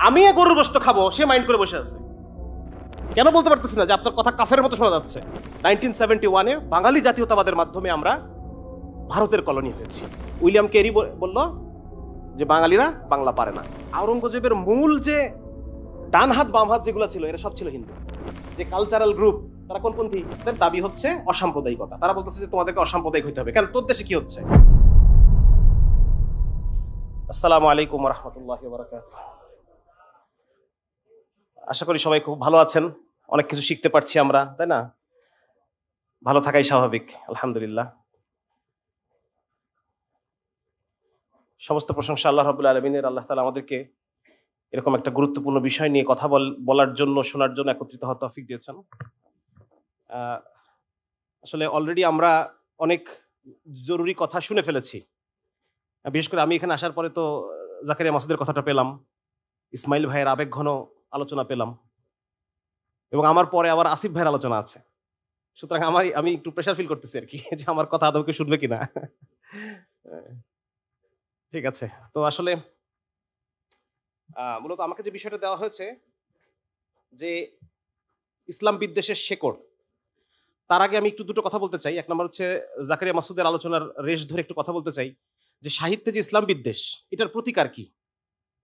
আমি গরুর গোশত খাবো সে মাইন্ড করে বসে আছে। কেন বলতে পারতেছি না যে আপনার কথা কাফের মতো শোনা যাচ্ছে? 1971-এ বাঙালি জাতীয়তাবাদের মাধ্যমে আমরা ভারতের কলোনি হয়েছি। উইলিয়াম কেরি বলল যে বাঙালিরা বাংলা পারে না। আওরঙ্গজেবের মূল যে ডান হাত বাম হাত যেগুলো ছিল এরা সব ছিল হিন্দু। যে কালচারাল গ্রুপ তারা কোনপন্থী, তাদের দাবি হচ্ছে অসাম্প্রদায়িকতা। তারা বলতেছে যে তোমাদেরকে অসাম্প্রদায়িক হইতে হবে। কেন, তোর দেশে কি হচ্ছে? আসসালামু আলাইকুম ওয়া রাহমাতুল্লাহি ওয়া বারাকাতুহু। আশা করি সবাই খুব ভালো আছেন। অনেক কিছু শিখতে পারছি আমরা, তাই না? ভালো থাকাই স্বাভাবিক, আলহামদুলিল্লাহ। সমস্ত প্রশংসা আল্লাহ রাব্বুল আলামিনের। আল্লাহ তাআলা আমাদেরকে এরকম একটা গুরুত্বপূর্ণ বিষয় নিয়ে কথা বলার জন্য, শোনার জন্য একত্রিত হওয়ার তৌফিক দিয়েছেন। আহ, আসলে অলরেডি আমরা অনেক জরুরি কথা শুনে ফেলেছি। বিশেষ করে আমি এখানে আসার পরে তো জাকারিয়া মাসুদের কথাটা পেলাম, ইসমাইল ভাইয়ের আবেগঘন আলোচনা পেলাম, এবং আমার পরে আবার আসিফ ভাইয়ের আলোচনা আছে। সুতরাং আমি একটু প্রেশার ফিল করতেছি আর কি, যে আমার কথা আদৌ কেউ শুনবে কিনা। ঠিক আছে। তো আসলে মূলত আমাকে যে বিষয়টা দেওয়া হয়েছে যে ইসলাম বিদ্বেষের শেকড়, তার আগে আমি একটু দুটো কথা বলতে চাই। এক নম্বর হচ্ছে জাকারিয়া মাসুদের আলোচনার রেশ ধরে একটু কথা বলতে চাই যে সাহিত্যে যে ইসলাম বিদ্বেষ, এটার প্রতিকার কি?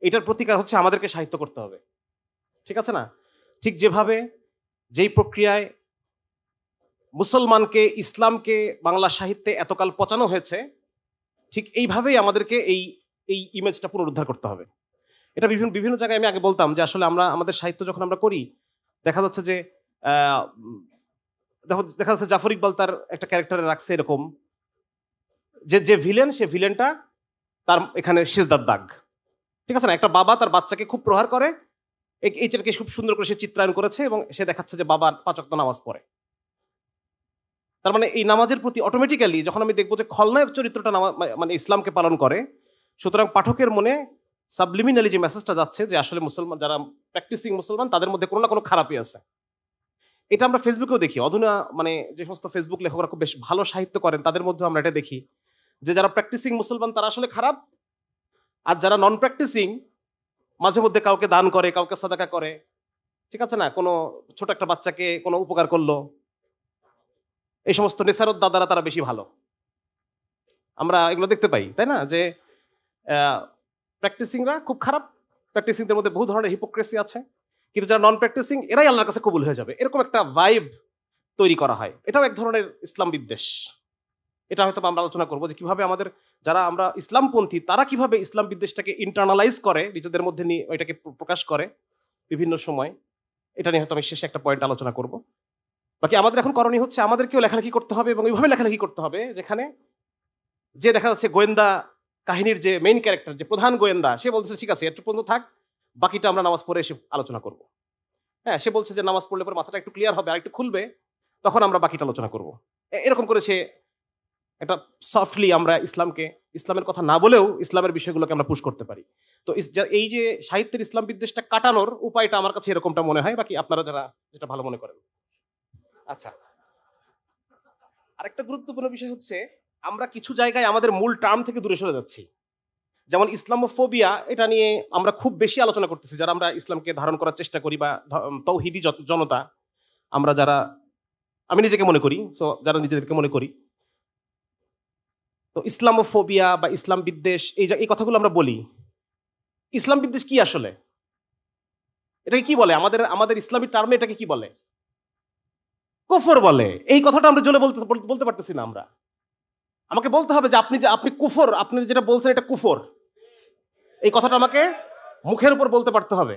এটার প্রতিকার হচ্ছে আমাদেরকে সাহিত্য করতে হবে, ঠিক আছে না? ঠিক যেভাবে যেই প্রক্রিয়ায় মুসলমানকে, ইসলামকে বাংলা সাহিত্যে এতকাল পচানো হয়েছে, ঠিক এইভাবেই আমাদেরকে এই এই ইমেজটা পুনরুদ্ধার করতে হবে। এটা বিভিন্ন বিভিন্ন জায়গায় আমি আগে বলতাম যে আসলে আমরা আমাদের সাহিত্য যখন আমরা করি, দেখা যাচ্ছে যে আহ, দেখা যাচ্ছে জাফর ইকবাল তার একটা ক্যারেক্টারে রাখছে এরকম যে যে ভিলেন, সে ভিলেনটা তার এখানে সিজদার দাগ, ঠিক আছে না? একটা বাবা তার বাচ্চাকে খুব প্রহার করে, এই চেটাকে খুব সুন্দর করে সে চিত্রায়ন করেছে এবং সে দেখাচ্ছে যে বাবা 5 ওয়াক্ত নামাজ পড়ে। তার মানে এই নামাজের প্রতি অটোমেটিক্যালি যখন আমি দেখবো যে খলনায়ক চরিত্রটা মানে ইসলামকে পালন করে, সুতরাং পাঠকের মনে সাবলিমিনালি যে মেসেজটা যাচ্ছে যে আসলে মুসলমান যারা প্র্যাকটিসিং মুসলমান তাদের মধ্যে কোনো না কোনো খারাপই আছে। এটা আমরা ফেসবুকেও দেখি। অধুনা মানে যে সমস্ত ফেসবুক লেখকরা খুব বেশ ভালো সাহিত্য করেন তাদের মধ্যে আমরা এটা দেখি যে যারা প্র্যাকটিসিং মুসলমান তারা আসলে খারাপ, আর যারা নন প্র্যাকটিসিং মাঝে মধ্যে কাউকে দান করে, কাউকে সাদাকা করে, ঠিক আছে না, কোনো ছোট একটা বাচ্চাকে কোনো উপকার করলো, এই সমস্ত নেসারত দাদারা তারা বেশি ভালো। আমরা এগুলো দেখতে পাই, তাই না? যে প্র্যাকটিসিংরা খুব খারাপ, প্র্যাকটিসিংদের মধ্যে বহু ধরনের হিপোক্রেসি আছে, কিন্তু যারা নন প্র্যাকটিসিং এরাই আল্লাহর কাছে কবুল হয়ে যাবে, এরকম একটা ভাইব তৈরি করা হয়। এটাও এক ধরনের ইসলাম বিদ্বেষ। এটা হয়তো আমরা আলোচনা করবো যে কিভাবে আমাদের যারা আমরা ইসলামপন্থী তারা কিভাবে ইসলাম বিদ্বেষটাকে ইন্টারনালাইজ করে, নিজেদের মধ্যে নিয়ে এটাকে প্রকাশ করে বিভিন্ন সময়। এটা নিয়ে হয়তো আমি শেষে একটা পয়েন্ট আলোচনা করব। বাকি আমাদের এখন করণীয় হচ্ছে আমাদেরকেও লেখালেখি করতে হবে, এবং এইভাবে লেখালেখি করতে হবে যেখানে যে দেখা যাচ্ছে গোয়েন্দা কাহিনীর যে মেইন ক্যারেক্টার, যে প্রধান গোয়েন্দা, সে বলছে ঠিক আছে একটু পর্যন্ত থাক, বাকিটা আমরা নামাজ পড়ে এসে আলোচনা করব। হ্যাঁ, সে বলছে যে নামাজ পড়লে পরে মাথাটা একটু ক্লিয়ার হবে আর একটু খুলবে, তখন আমরা বাকিটা আলোচনা করব। এরকম করে সে একটা সফটলি আমরা ইসলামকে, ইসলামের কথা না বলেও ইসলামের বিষয়গুলোকে আমরা পুশ করতে পারি। তো এই যে সাহিত্যের ইসলাম বিদ্বেষটা কাটানোর উপায়টা আমার কাছে এরকমটা মনে হয়, বাকি আপনারা যারা যেটা ভালো মনে করেন। আচ্ছা, আরেকটা গুরুত্বপূর্ণ বিষয় হচ্ছে আমরা কিছু জায়গায় আমাদের মূল টার্ম থেকে দূরে সরে যাচ্ছি। যেমন ইসলামোফোবিয়া, এটা নিয়ে আমরা খুব বেশি আলোচনা করতেছি যারা আমরা ইসলামকে ধারণ করার চেষ্টা করি, বা তৌহিদি জনতা আমরা যারা, আমি নিজেকে মনে করি, সো যারা নিজেদেরকে মনে করি, তো ইসলামোফোবিয়া বা ইসলাম বিদ্বেষ এই কথাগুলো আমরা বলি। ইসলাম বিদ্বেষ কি আসলে? এটাকে কি বলে? আমাদের আমাদের ইসলামী টার্মে এটাকে কি বলে? কুফর বলে। এই কথাটা আমরা জোরে বলতে পারতেছি না আমরা। আমাকে বলতে হবে যে আপনি কুফর, আপনি যেটা বলছেন এটা কুফর। এই কথাটা আমাকে মুখের উপর বলতে পারতে হবে।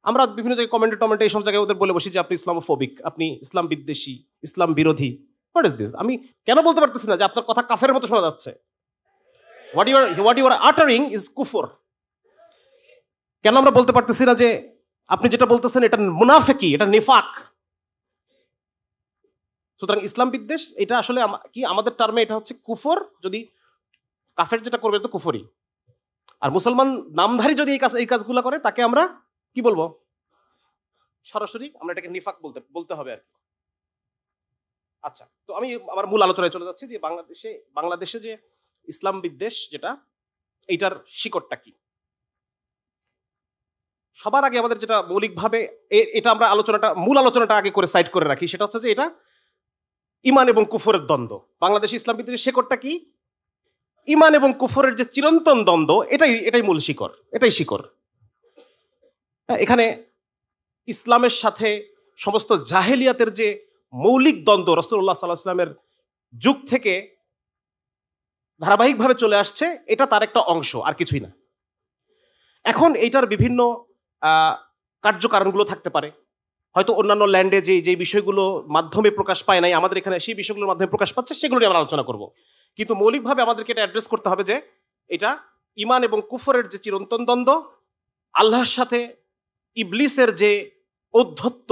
আমরা বিভিন্ন জায়গায় কমেন্টে এইসব জায়গায় ওদের বলে বসি যে আপনি ইসলামোফোবিক, আপনি ইসলাম বিদ্বেষী, ইসলাম বিরোধী। What is this? আমি কেন বলতে পারতেছি না যে আপনার কথা কাফের মতো শোনা যাচ্ছে? What you are uttering is কুফর। কেন আমরা বলতে পারতেছি না যে আপনি যেটা বলতেছেন এটা মুনাফিকি, এটা নিফাক? সুতরাং ইসলাম বিদ্বেষ এটা আসলে কি আমাদের টার্মে এটা হচ্ছে কুফর। যদি কাফের যেটা করবে এটা তো কুফরি, আর মুসলমান নামধারী যদি এই কাজগুলো করে তাকে আমরা কি বলবো? সরাসরি আমরা এটাকে নিফাক বলতে হবে আর কি। আচ্ছা, তো আমি আমার মূল আলোচনায় চলে যাচ্ছি যে বাংলাদেশে যে ইসলাম বিদ্বেষ যেটা, এইটার শিকড়টা কি? সবার আগে আমাদের যেটা মৌলিকভাবে এটা আমরা মূল আলোচনাটা আগে করে সাইড করে রাখি, সেটা হচ্ছে যে এটা ইমান এবং কুফরের দ্বন্দ্ব। বাংলাদেশে ইসলাম বিদ্বেষের শেকড়টা কি? ইমান এবং কুফরের যে চিরন্তন দ্বন্দ্ব, এটাই মূল শিকড়, এটাই শিকড়। এখানে ইসলামের সাথে সমস্ত জাহেলিয়াতের যে মৌলিক দ্বন্দ্ব রাসূলুল্লাহ সাল্লাল্লাহু আলাইহি ওয়াসাল্লামের যুগ থেকে ধারাবাহিকভাবে চলে আসছে, এটা তার একটা অংশ, আর কিছুই না। এখন এইটার বিভিন্ন কার্যকারণগুলো থাকতে পারে, হয়তো অন্যান্য ল্যান্ডে যে বিষয়গুলো মাধ্যমে প্রকাশ পায় নাই, আমাদের এখানে সেই বিষয়গুলোর মাধ্যমে প্রকাশ পাচ্ছে, সেগুলো নিয়ে আমরা আলোচনা করব। কিন্তু মৌলিকভাবে আমাদেরকে এটা অ্যাড্রেস করতে হবে যে এটা ইমান এবং কুফরের যে চিরন্তন দ্বন্দ্ব, আল্লাহর সাথে ইবলিসের যে ঔদ্ধত্য,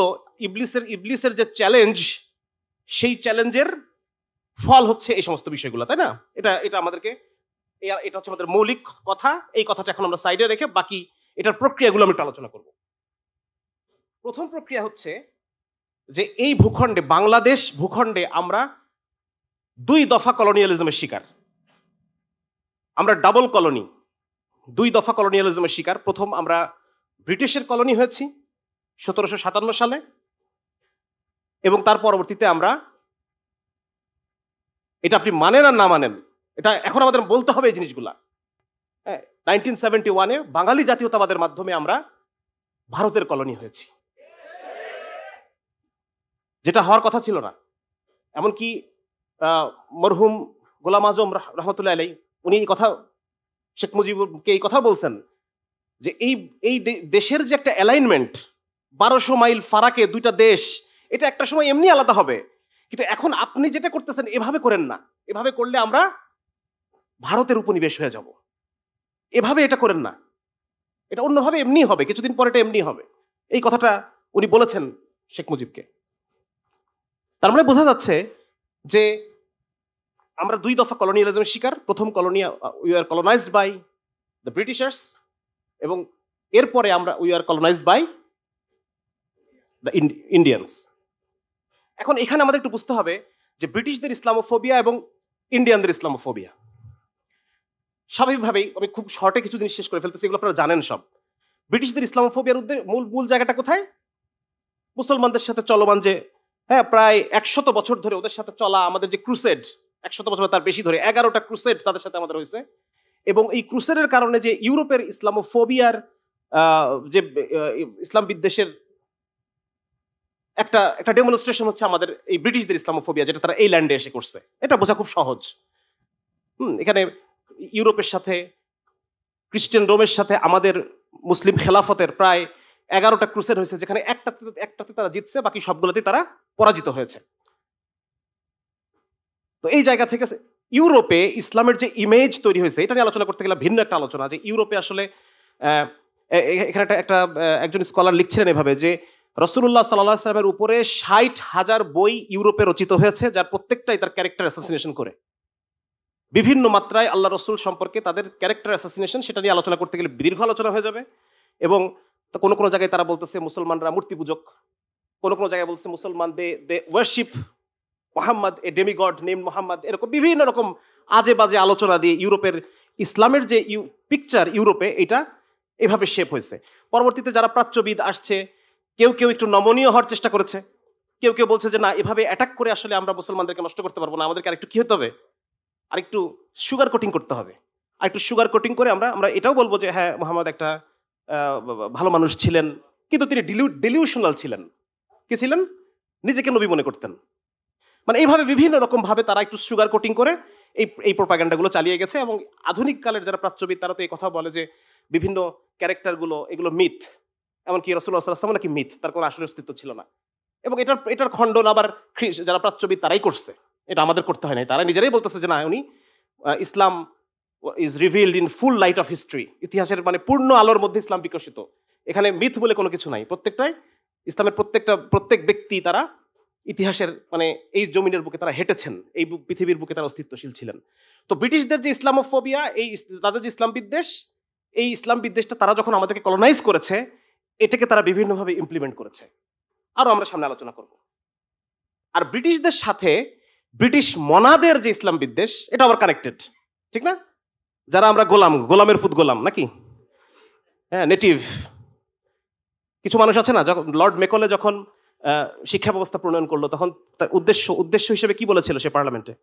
ইবলিসের যে চ্যালেঞ্জ, সেই চ্যালেঞ্জের ফল হচ্ছে এই সমস্ত বিষয়গুলো, তাই না? এটা আমাদেরকে, এটা হচ্ছে আমাদের মৌলিক কথা। এই কথাটা এখন আমরা সাইডে রেখে বাকি এটার প্রক্রিয়াগুলো আমি একটু আলোচনা করব। প্রথম প্রক্রিয়া হচ্ছে যে এই ভূখণ্ডে, বাংলাদেশ ভূখণ্ডে আমরা 2 দফা কলোনিয়ালিজমের শিকার। আমরা ডাবল কলোনি, 2 দফা কলোনিয়ালিজমের শিকার। প্রথম আমরা ব্রিটিশের কলোনি হয়েছি 1757 সালে, এবং তার পরবর্তীতে আমরা, এটা আপনি মানেন আর না মানেন, এটা এখন আমাদের বলতে হবে এই জিনিসগুলা, 1971-এ বাঙালি জাতীয়তাবাদের মাধ্যমে আমরা ভারতের কলোনি হয়েছি, যেটা হওয়ার কথা ছিল না। এমনকি মরহুম গোলাম আজম রহমতুল্লাহ আলাইহি, উনি এই কথা, শেখ মুজিবকে এই কথা বলছেন যে এই দেশের যে একটা অ্যালাইনমেন্ট, 1200 মাইল ফারাকে 2টা দেশ, এটা একটা সময় এমনি আলাদা হবে, কিন্তু এখন আপনি যেটা করতেছেন এভাবে করেন না, এভাবে করলে আমরা ভারতের উপনিবেশ হয়ে যাব, এভাবে এটা করেন না, এটা অন্যভাবে এমনি হবে, কিছুদিন পরে এটা এমনি হবে। এই কথাটা উনি বলেছেন শেখ মুজিবকে। তার মানে বোঝা যাচ্ছে যে আমরা 2 দফা কলোনিয়ালিজমের শিকার। প্রথম we are colonised by the Britishers, এবং এরপরে আমরা we are colonised by the Indians. এখন এখানে আমাদের একটু বুঝতে হবে যে ব্রিটিশদের ইসলামোফোবিয়া এবং ইন্ডিয়ানদের ইসলামোফোবিয়া, স্বাভাবিকভাবেই আমি খুব শর্টে কিছু জিনিস শেষ করে ফেলতেছি, এগুলো আপনারা জানেন সব। ব্রিটিশদের ইসলামোফোবিয়ার মূল জায়গাটা কোথায়? মুসলমানদের সাথে চলমান যে, প্রায় 100 বছর ধরে ওদের সাথে চলা আমাদের যে ক্রুসেড, 100 বছর তার বেশি ধরে 11টা ক্রুসেড তাদের সাথে আমাদের হয়েছে, এবং এই ক্রুসেডের কারণে যে ইউরোপের ইসলামোফোবিয়ার যে ইসলাম বিদ্বেষের একটা ডেমনস্ট্রেশন হচ্ছে আমাদের এই ব্রিটিশদের ইসলামোফোবিয়া, যেটা তারা এই ল্যান্ডে এসে করছে। এটা বোঝা খুব সহজ। এখানে ইউরোপের সাথে, খ্রিস্টান রোমের সাথে আমাদের মুসলিম খেলাফতের প্রায় 11টা ক্রুসেড হয়েছে, যেখানে একটাতে তারা জিতছে, বাকি সবগুলোতেই তারা পরাজিত হয়েছে। তো এই জায়গা থেকে ইউরোপে ইসলামের যে ইমেজ তৈরি হয়েছে, এটা নিয়ে আলোচনা করতে গেলে ভিন্ন একটা আলোচনা, যে ইউরোপে আসলে এখানে একজন স্কলার লিখছিলেন এভাবে যে রাসূলুল্লাহ সাল্লাল্লাহু আলাইহি ওয়াসাল্লামের উপরে 60,000 বই ইউরোপে রচিত হয়েছে, যার প্রত্যেকটাই তার ক্যারেক্টার অ্যাসাসিনেশন করে। বিভিন্ন মাত্রায় আল্লাহ রসুল সম্পর্কে তাদের ক্যারেক্টার অ্যাসাসিনেশন, সেটা নিয়ে আলোচনা করতে গেলে দীর্ঘ আলোচনা হয়ে যাবে। এবং কোনো জায়গায় তারা বলতেছে মুসলমানরা মূর্তি পূজক, কোনো জায়গায় বলছে মুসলমান দে ওয়ারশিপ মোহাম্মদ, এ ডেমিগড নেম মোহাম্মদ, এরকম বিভিন্ন রকম আজে বাজে আলোচনা দিয়ে ইউরোপের ইসলামের যে পিকচার ইউরোপে, এটা এভাবে শেপ হয়েছে। পরবর্তীতে যারা প্রাচ্যবিদ আসছে, কেউ একটু নমনীয় হওয়ার চেষ্টা করেছে, কেউ বলছে যে না, এভাবে অ্যাটাক করে আসলে আমরা মুসলমানদেরকে নষ্ট করতে পারবো না, আমাদেরকে আরেকটু কি হতে হবে, আরেকটু সুগার কোটিং করতে হবে। আরেকটু সুগার কোটিং করে আমরা এটাও বলবো যে হ্যাঁ, মোহাম্মদ একটা ভালো মানুষ ছিলেন, কিন্তু তিনি ডিলিউশনাল ছিলেন। কি ছিলেন? নিজেকে নবী মনে করতেন। মানে এইভাবে বিভিন্ন রকম ভাবে তারা একটু সুগার কোটিং করে এই প্রোপাগান্ডাগুলো চালিয়ে গেছে। এবং আধুনিক কালের যারা প্রাচ্যবিদ, তারা তো এই কথা বলে যে বিভিন্ন ক্যারেক্টারগুলো এগুলো মিথ, এমনকি রাসূলুল্লাহ সাল্লাল্লাহু আলাইহি ওয়াসাল্লাম নাকি মিথ, তার কোনো আসল অস্তিত্ব ছিল না। এবং এটার খণ্ডন আবার যারা প্রাচ্যবিদ তারাই করছে, এটা আমাদের করতে হয় নাই। তারা নিজেরাই বলতেছে যে না, উনি Islam is revealed in full light of history, ইতিহাসের মানে পূর্ণ আলোর মধ্যে ইসলাম বিকশিত, এখানে মিথ বলে কোনো কিছু নাই। প্রত্যেকটাই ইসলামের প্রত্যেক ব্যক্তি তারা ইতিহাসের মানে এই জমিনের বুকে তারা হেঁটেছেন, এই পৃথিবীর বুকে তারা অস্তিত্বশীল ছিলেন। তো ব্রিটিশদের যে ইসলামোফোবিয়া, তাদের যে ইসলাম বিদ্বেষ, এই ইসলাম বিদ্বেষটা তারা যখন আমাদেরকে কলোনাইজ করেছে, এটাকে তারা বিভিন্নভাবে ইমপ্লিমেন্ট করেছে, আরো আমরা সামনে আলোচনা করব। আর ব্রিটিশদের সাথে ব্রিটিশ মনাদের যে ইসলাম বিদ্বেষ, এটা আবার কানেক্টেড, ঠিক না? যারা আমরা গোলামের ফুত গোলাম নাকি, হ্যাঁ, নেটিভ, কিছু মানুষ আছে না, যখন লর্ড মেকলে যখন শিক্ষা ব্যবস্থা প্রণয়ন করলো, তখন তার উদ্দেশ্য হিসেবে কি বলেছিল সে পার্লামেন্টে?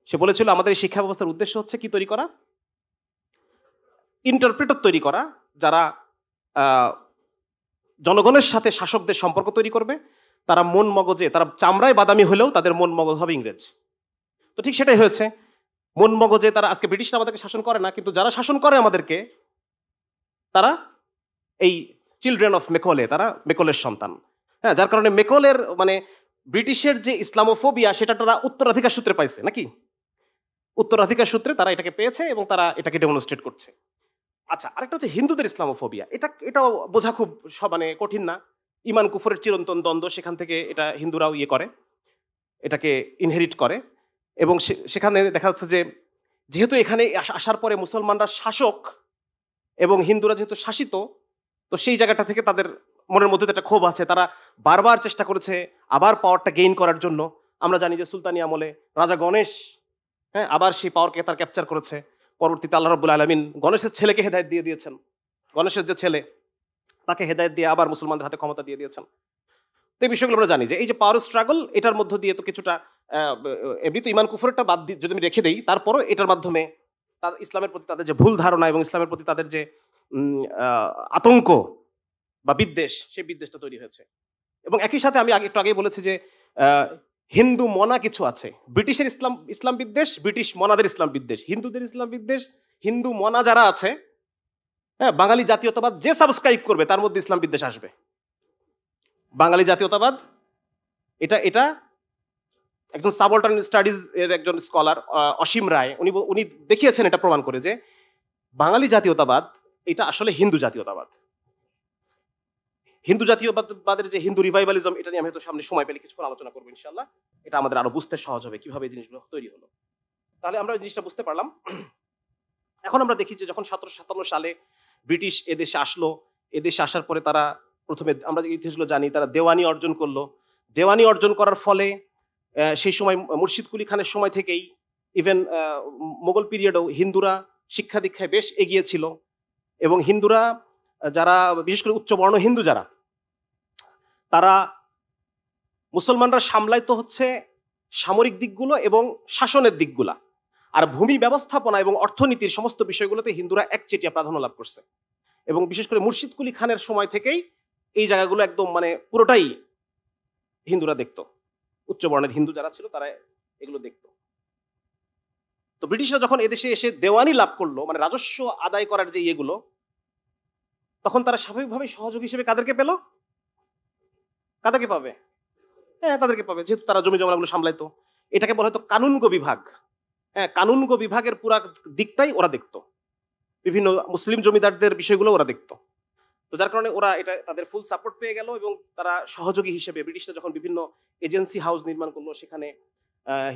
সে বলেছিল আমাদের এই শিক্ষা ব্যবস্থার উদ্দেশ্য হচ্ছে কি তৈরি করা? ইন্টারপ্রেটর তৈরি করা, যারা আহ, জনগণের সাথে শাসকদের সম্পর্ক তৈরি করবে। তারা মন মগজে, তারা চামড়ায় বাদামি হলেও তাদের মন মগজ হবে ইংরেজ। তো ঠিক সেটাই হয়েছে। মন মগজে তারা, আজকে ব্রিটিশরা আমাদেরকে শাসন করে না, কিন্তু যারা শাসন করে আমাদেরকে, তারা এই চিলড্রেন অফ মেকলে, তারা মেকলের সন্তান। হ্যাঁ, যার কারণে মেকলের মানে ব্রিটিশের যে ইসলামোফোবিয়া, সেটা তারা উত্তরাধিকার সূত্রে পাইছে নাকি? উত্তরাধিকার সূত্রে তারা এটাকে পেয়েছে এবং তারা এটাকে ডেমনস্ট্রেট করছে। আচ্ছা, আরেকটা হচ্ছে হিন্দুদের ইসলামোফোবিয়া। এটাও বোঝা খুব মানে কঠিন না। ইমান কুফরের চিরন্তন দ্বন্দ্ব, সেখান থেকে এটা হিন্দুরাও ইয়ে করে, এটাকে ইনহেরিট করে। এবং সেখানে দেখা যাচ্ছে যে যেহেতু এখানে আসার পরে মুসলমানরা শাসক এবং হিন্দুরা যেহেতু শাসিত, তো সেই জায়গাটা থেকে তাদের মনের মধ্যে একটা ক্ষোভ আছে। তারা বারবার চেষ্টা করেছে আবার পাওয়ারটা গেইন করার জন্য। আমরা জানি যে সুলতানি আমলে রাজা গণেশ, হ্যাঁ, আবার সেই পাওয়ারকে তার ক্যাপচার করেছে। পরবর্তীতে আল্লাহ রাব্বুল আলামিন গণেশের ছেলেকে হেদায়েত দিয়ে দিয়েছেন। গণেশের যে ছেলে, তাকে হেদায়েত দিয়ে আবার মুসলমানদের হাতে ক্ষমতা দিয়ে দিয়েছেন। তো এই বিষয়গুলো আমরা জানি যে এই যে পাওয়ার স্ট্রাগল, এটার মধ্য দিয়ে তো কিছুটা এমনি তো ইমান কুফরটা বাদ দিয়ে যদি আমি রেখে দেই, তারপরও এটার মাধ্যমে তাদের ইসলামের প্রতি তাদের যে ভুল ধারণা এবং ইসলামের প্রতি তাদের যে আতঙ্ক বা বিদ্বেষ, সেই বিদ্বেষটা তৈরি হয়েছে। এবং একই সাথে আমি একটু আগেই বলেছি যে হিন্দু মনা কিছু আছে। ব্রিটিশের ইসলাম বিদ্বেষ, ব্রিটিশ মনাদের ইসলাম বিদ্বেষ, হিন্দুদের ইসলাম বিদ্বেষ, হিন্দু মনা যারা আছে, হ্যাঁ, বাঙালি জাতীয়তাবাদ যে সাবস্ক্রাইব করবে তার মধ্যে ইসলাম বিদ্বেষ আসবে। বাঙালি জাতীয়তাবাদ, এটা এটা একজন সাবঅল্টার্ন স্টাডিজ এর একজন স্কলার অসীম রায়, উনি দেখিয়েছেন এটা প্রমাণ করে যে বাঙালি জাতীয়তাবাদ এটা আসলে হিন্দু জাতীয়তাবাদ। হিন্দু জাতীয়বাদের যে হিন্দু রিভাইভালিজম, এটা নিয়ে আমি হয়তো সামনে সময় পেলে কিছুক্ষণ আলোচনা করবো ইনশাআল্লাহ। এটা আমাদের আরো বুঝতে সহজ হবে কিভাবে এই জিনিসগুলো তৈরি হলো। তাহলে আমরা এই জিনিসটা বুঝতে পারলাম। এখন আমরা দেখি যে যখন 1757 সালে ব্রিটিশ এদেশে আসলো, এদেশে আসার পরে তারা প্রথমে, আমরা যে ইতিহাসগুলো জানি, তারা দেওয়ানি অর্জন করলো। দেওয়ানি অর্জন করার ফলে সেই সময় মুর্শিদ কুলি খানের সময় থেকেই ইভেন মোগল পিরিয়ডেও হিন্দুরা শিক্ষা দীক্ষায় বেশ এগিয়ে ছিল। এবং হিন্দুরা যারা বিশেষ করে উচ্চবর্ণ হিন্দু যারা, তারা মুসলমানরা সামলাইতো হচ্ছে সামরিক দিকগুলো এবং শাসনের দিকগুলা, আর ভূমি ব্যবস্থাপনা এবং অর্থনীতির সমস্ত বিষয়গুলোতে হিন্দুরা একচেটিয়া প্রাধান্য লাভ করছে। এবং বিশেষ করে মুর্শিদ কুলি খানের সময় থেকেই এই জায়গাগুলো একদম মানে পুরোটাই হিন্দুরা দেখতো। উচ্চবর্ণের হিন্দু যারা ছিল তারা এগুলো দেখতো। তো ব্রিটিশরা যখন এদেশে এসে দেওয়ানি লাভ করলো, মানে রাজস্ব আদায় করার যে ইয়েগুলো, তখন তারা স্বাভাবিকভাবে সহযোগী হিসেবে কাদেরকে পেল? কাদেরকে পাবে? হ্যাঁ, তাদেরকে পাবে, যেহেতু তারা জমি জমাগুলো সামলাইতো। এটাকে বলা হতো কানুনগো বিভাগ। হ্যাঁ, কানুনগো বিভাগের পুরা দিকটাই ওরা দেখতো, বিভিন্ন মুসলিম জমিদারদের বিষয়গুলো ওরা দেখতো। তো যার কারণে ওরা এটা তাদের ফুল সাপোর্ট পেয়ে গেল এবং তারা সহযোগী হিসেবে, ব্রিটিশরা যখন বিভিন্ন এজেন্সি হাউস নির্মাণ করলো, সেখানে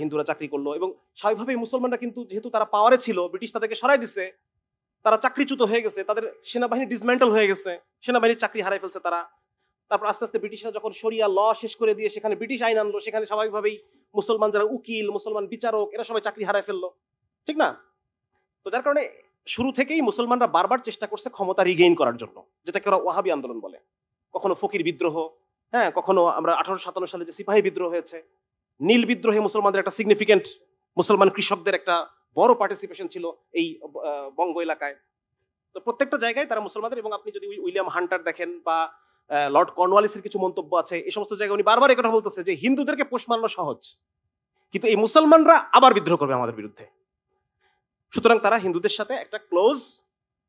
হিন্দুরা চাকরি করলো। এবং স্বাভাবিকভাবেই মুসলমানরা কিন্তু যেহেতু তারা পাওয়ারে ছিল, ব্রিটিশ তাদেরকে সরাই দিছে, তারা চাকরিচ্যুত হয়ে গেছে, তাদের সেনাবাহিনী ডিসমেন্টাল হয়ে গেছে, সেনাবাহিনীর চাকরি হারাই ফেলছে তারা। তারপর আস্তে আস্তে ব্রিটিশরা যখন শরিয়া ল শেষ করে দিয়ে সেখানে ব্রিটিশ আইন আনলো, সেখানে স্বাভাবিকভাবেই মুসলমান যারা উকিল, মুসলমান বিচারক, এরা সবাই চাকরি হারাই ফেললো, ঠিক না? তো যার কারণে শুরু থেকেই মুসলমানরা বারবার চেষ্টা করছে ক্ষমতা রিগেইন করার জন্য, যেটাকে ওরা ওয়াহাবি আন্দোলন বলে। কখনো ফকির বিদ্রোহ, হ্যাঁ, কখনো আমরা 1857 সালে যে সিপাহী বিদ্রোহ হয়েছে, নীল বিদ্রোহে মুসলমানদের একটা সিগনিফিকেন্ট, মুসলমান কৃষকদের একটা বড় পার্টিসিপেশন ছিল এই বঙ্গ এলাকায়। তো প্রত্যেকটা জায়গায় তারা মুসলমানদের, এবং আপনি যদি উইলিয়াম হান্টার দেখেন বা লর্ড কর্নওয়ালিসের কিছু মন্তব্য আছে, এই সমস্ত জায়গায় উনি বারবার এই কথা বলতেছে যে হিন্দুদেরকে পোষ মানানো সহজ, কিন্তু এই মুসলমানরা আবার বিদ্রোহ করবে আমাদের বিরুদ্ধে। সুতরাং তারা হিন্দুদের সাথে একটা ক্লোজ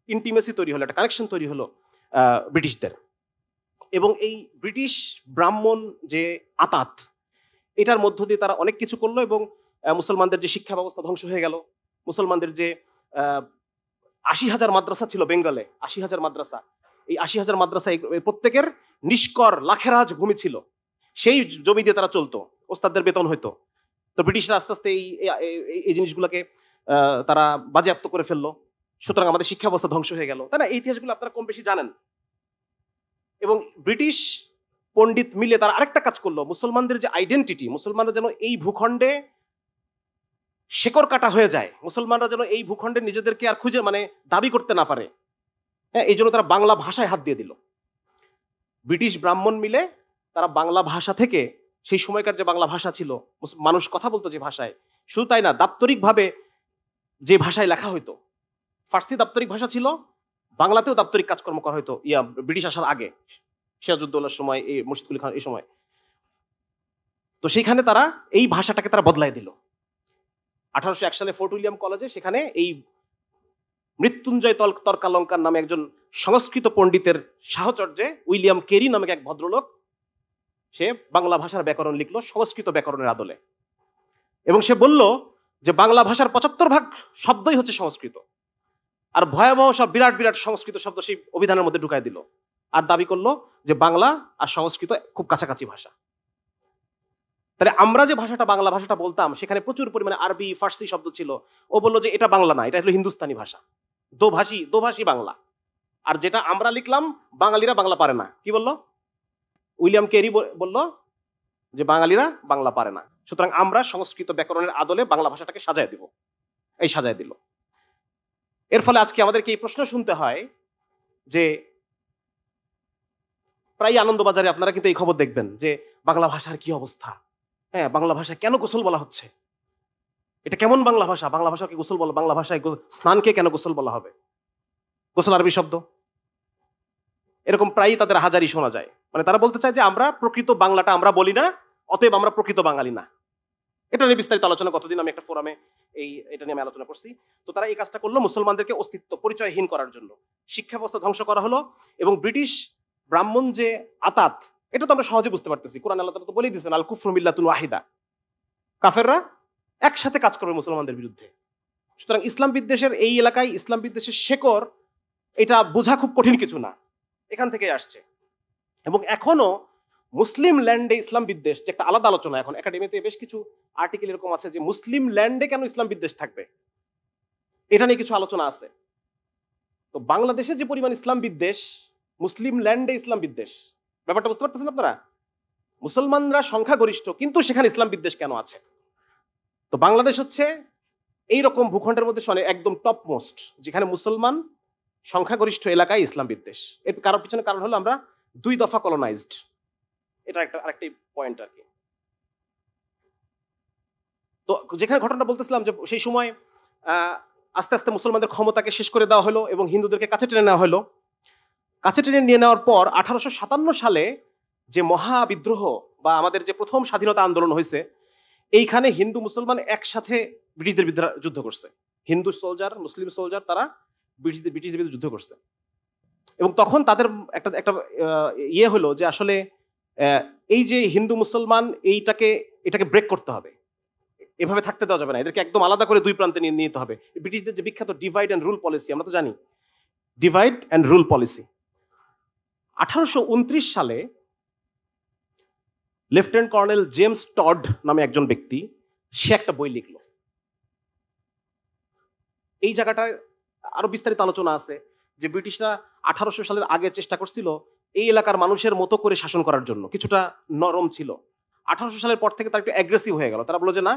ইন্টিমেসি তৈরি হলো, একটা কানেকশন তৈরি হলো ব্রিটিশদের। এবং এই ব্রিটিশ ব্রাহ্মণ যে আতাত, এটার মধ্য দিয়ে তারা অনেক কিছু করলো এবং মুসলমানদের যে শিক্ষা ব্যবস্থা ধ্বংস হয়ে গেল। মুসলমানদের যে 80,000 মাদ্রাসা ছিল বেঙ্গলে, 80,000 মাদ্রাসা, এই 80,000 মাদ্রাসা প্রত্যেকের নিষ্কর লাখেরাজ ভূমি ছিল, সেই জমি দিয়ে তারা চলতো, ওস্তাদদের বেতন হইতো। তো ব্রিটিশরা আস্তে আস্তে এই জিনিসগুলোকে তারা বাজেয়াপ্ত করে ফেললো। সুতরাং আমাদের শিক্ষা ব্যবস্থা ধ্বংস হয়ে গেল, তাই না? এই ইতিহাসগুলো আপনারা কম বেশি জানেন। এবং ব্রিটিশ পণ্ডিত মিলে তারা আরেকটা কাজ করলো, মুসলমানদের যে আইডেন্টিটি, মুসলমানরা যেন এই ভূখণ্ডে শেকড় কাটা হয়ে যায়, মুসলমানরা যেন এই ভূখণ্ডে নিজেদেরকে আর খুঁজে মানে দাবি করতে না পারে, হ্যাঁ, এই জন্য তারা বাংলা ভাষায় হাত দিয়ে দিল। ব্রিটিশ ব্রাহ্মণ মিলে তারা বাংলা ভাষা থেকে, সেই সময়কার যে বাংলা ভাষা ছিল, মানুষ কথা বলতো যে ভাষায়, শুধু তাই না, দাপ্তরিকভাবে যে ভাষায় লেখা হইতো, ফার্সি দাপ্তরিক ভাষা ছিল, বাংলাতেও দাপ্তরিক কাজকর্ম করা হইতো ব্রিটিশ আসার আগে, সিরাজউদ্দৌলার সময়, এই মুর্শিদকুলি খান এই সময়। তো সেখানে তারা এই ভাষাটাকে তারা বদলাই দিল। 1801 সালে ফোর্ট উইলিয়াম কলেজে, সেখানে এই মৃত্যুঞ্জয় তর্কালঙ্কার নামে একজন সংস্কৃত পণ্ডিতের সাহচর্যে উইলিয়াম কেরি নামে এক ভদ্রলোক, সে বাংলা ভাষার ব্যাকরণ লিখলো সংস্কৃত ব্যাকরণের আদলে, এবং সে বলল যে বাংলা ভাষার 75% শব্দই হচ্ছে সংস্কৃত, আর ভয়াবহ সব বিরাট বিরাট সংস্কৃত শব্দ সেই অভিধানের মধ্যে ঢুকাই দিল, আর দাবি করলো যে বাংলা আর সংস্কৃত খুব কাছাকাছি ভাষা। তাহলে আমরা যে ভাষাটা বাংলা ভাষাটা বলতাম, সেখানে প্রচুর পরিমাণে আরবি ফার্সি শব্দ ছিল। ও বললো যে এটা বাংলা না, এটা হলো হিন্দুস্তানি ভাষা, দোভাষী বাংলা। আর যেটা আমরা লিখলাম, বাঙালিরা বাংলা পারে না। কি বললো? উইলিয়াম কেরি বলল যে বাঙালিরা বাংলা পারে না, সুতরাং আমরা সংস্কৃত ব্যাকরণের আদলে বাংলা ভাষাটাকে সাজায় দিব। এই সাজায় দিল। এর ফলে আজকে আমাদেরকে এই প্রশ্ন শুনতে হয় যে প্রায় আনন্দবাজারে আপনারা কিন্তু এই খবর দেখবেন যে বাংলা ভাষার কি অবস্থা। হ্যাঁ, বাংলা ভাষায় কেন গোসল বলা হচ্ছে? এটা কেমন বাংলা ভাষা? বাংলা ভাষাকে গোসল বলা, বাংলা ভাষায় স্নানকে কেন গোসল বলা হবে? গোসল আরবি শব্দ। এরকম প্রায়ই তাদের হাজারি শোনা যায়। মানে তারা বলতে চায় যে আমরা প্রকৃত বাংলাটা আমরা বলি না, অতএব আমরা প্রকৃত বাঙালি না। এটা নিয়ে বিস্তারিত আলোচনা কতদিন আমি একটা ফোরামে এটা নিয়ে আমি আলোচনা করছি। তো তারা এই কাজটা করলো মুসলমানদেরকে অস্তিত্ব পরিচয়হীন করার জন্য। শিক্ষা ব্যবস্থা ধ্বংস করা হলো, এবং ব্রিটিশ ব্রাহ্মণ যে আতাত, এটা তো আমরা সহজে বুঝতে পারতেছি। কোরআন আল্লাহ তাআলা তো বলেই দিয়েছেন, আল কুফরু মিল্লাতুন ওয়াহিদা, কাফেররা একসাথে কাজ করবে মুসলমানদের বিরুদ্ধে। সুতরাং ইসলাম বিদ্বেষের এই এলাকায় ইসলাম বিদ্বেষের শেকড়, এটা বোঝা খুব কঠিন কিছু না, এখান থেকে আসছে। এবং এখনো মুসলিম ল্যান্ডে ইসলাম বিদ্বেষ যে একটা আলাদা আলোচনা, এখন একাডেমিতে বেশ কিছু আর্টিকেল এরকম আছে যে মুসলিম ল্যান্ডে কেন ইসলাম বিদ্বেষ থাকবে, এটা নিয়ে কিছু আলোচনা আছে। তো বাংলাদেশে যে পরিমাণ ইসলাম বিদ্বেষ, মুসলিম ল্যান্ডে ইসলাম বিদ্বেষ, ব্যাপারটা বুঝতে পারতেছেন আপনারা? মুসলমানরা সংখ্যাগরিষ্ঠ, কিন্তু সেখানে ইসলাম বিদ্বেষ কেন আছে? তো বাংলাদেশ হচ্ছে এইরকম ভূখণ্ডের মধ্যে একদম টপ মোস্ট, যেখানে মুসলমান সংখ্যাগরিষ্ঠ এলাকায় ইসলাম বিদ্বেষ। এর পিছনে কারণ হলো আমরা 2 দফা কলোনাইজড। এটা আরেকটা পয়েন্ট আর কি। তো যেখানে ঘটনাটা বলতেছিলাম যে সেই সময় আস্তে আস্তে মুসলমানদের ক্ষমতাকে শেষ করে দেওয়া হলো এবং হিন্দুদেরকে কাছে টেনে নেওয়া হলো। কাছে টেনে নিয়ে নেওয়ার পর 1857 সালে যে মহাবিদ্রোহ বা আমাদের যে প্রথম স্বাধীনতা আন্দোলন হয়েছে, এইখানে হিন্দু মুসলমান একসাথে ব্রিটিশদের বিরুদ্ধে যুদ্ধ করছে। হিন্দু সোলজার, মুসলিম সোলজার, তারা ব্রিটিশদের বিরুদ্ধে যুদ্ধ করছে। এবং তখন তাদের একটা ইয়ে হলো যে আসলে এই যে হিন্দু মুসলমান, এটাকে ব্রেক করতে হবে, এভাবে থাকতে দেওয়া যাবে না, এদেরকে একদম আলাদা করে 2 প্রান্তে নিয়ে নিতে হবে। ব্রিটিশদের যে বিখ্যাত ডিভাইড অ্যান্ড রুল পলিসি, আমরা তো জানি ডিভাইড অ্যান্ড রুল পলিসি। 1829 সালে লেফটেন্যান্ট কর্নেল জেমস টড নামে একজন ব্যক্তি, সে একটা বই লিখলো। এই জায়গাটায় আরো বিস্তারিত আলোচনা আছে যে ব্রিটিশরা 1800 সালের আগে চেষ্টা করছিল এই এলাকার মানুষের মতো করে শাসন করার জন্য, কিছুটা নরম ছিল। 1800 সালের পর থেকে তারা একটু অ্যাগ্রেসিভ হয়ে গেল। তারা বলল যে না,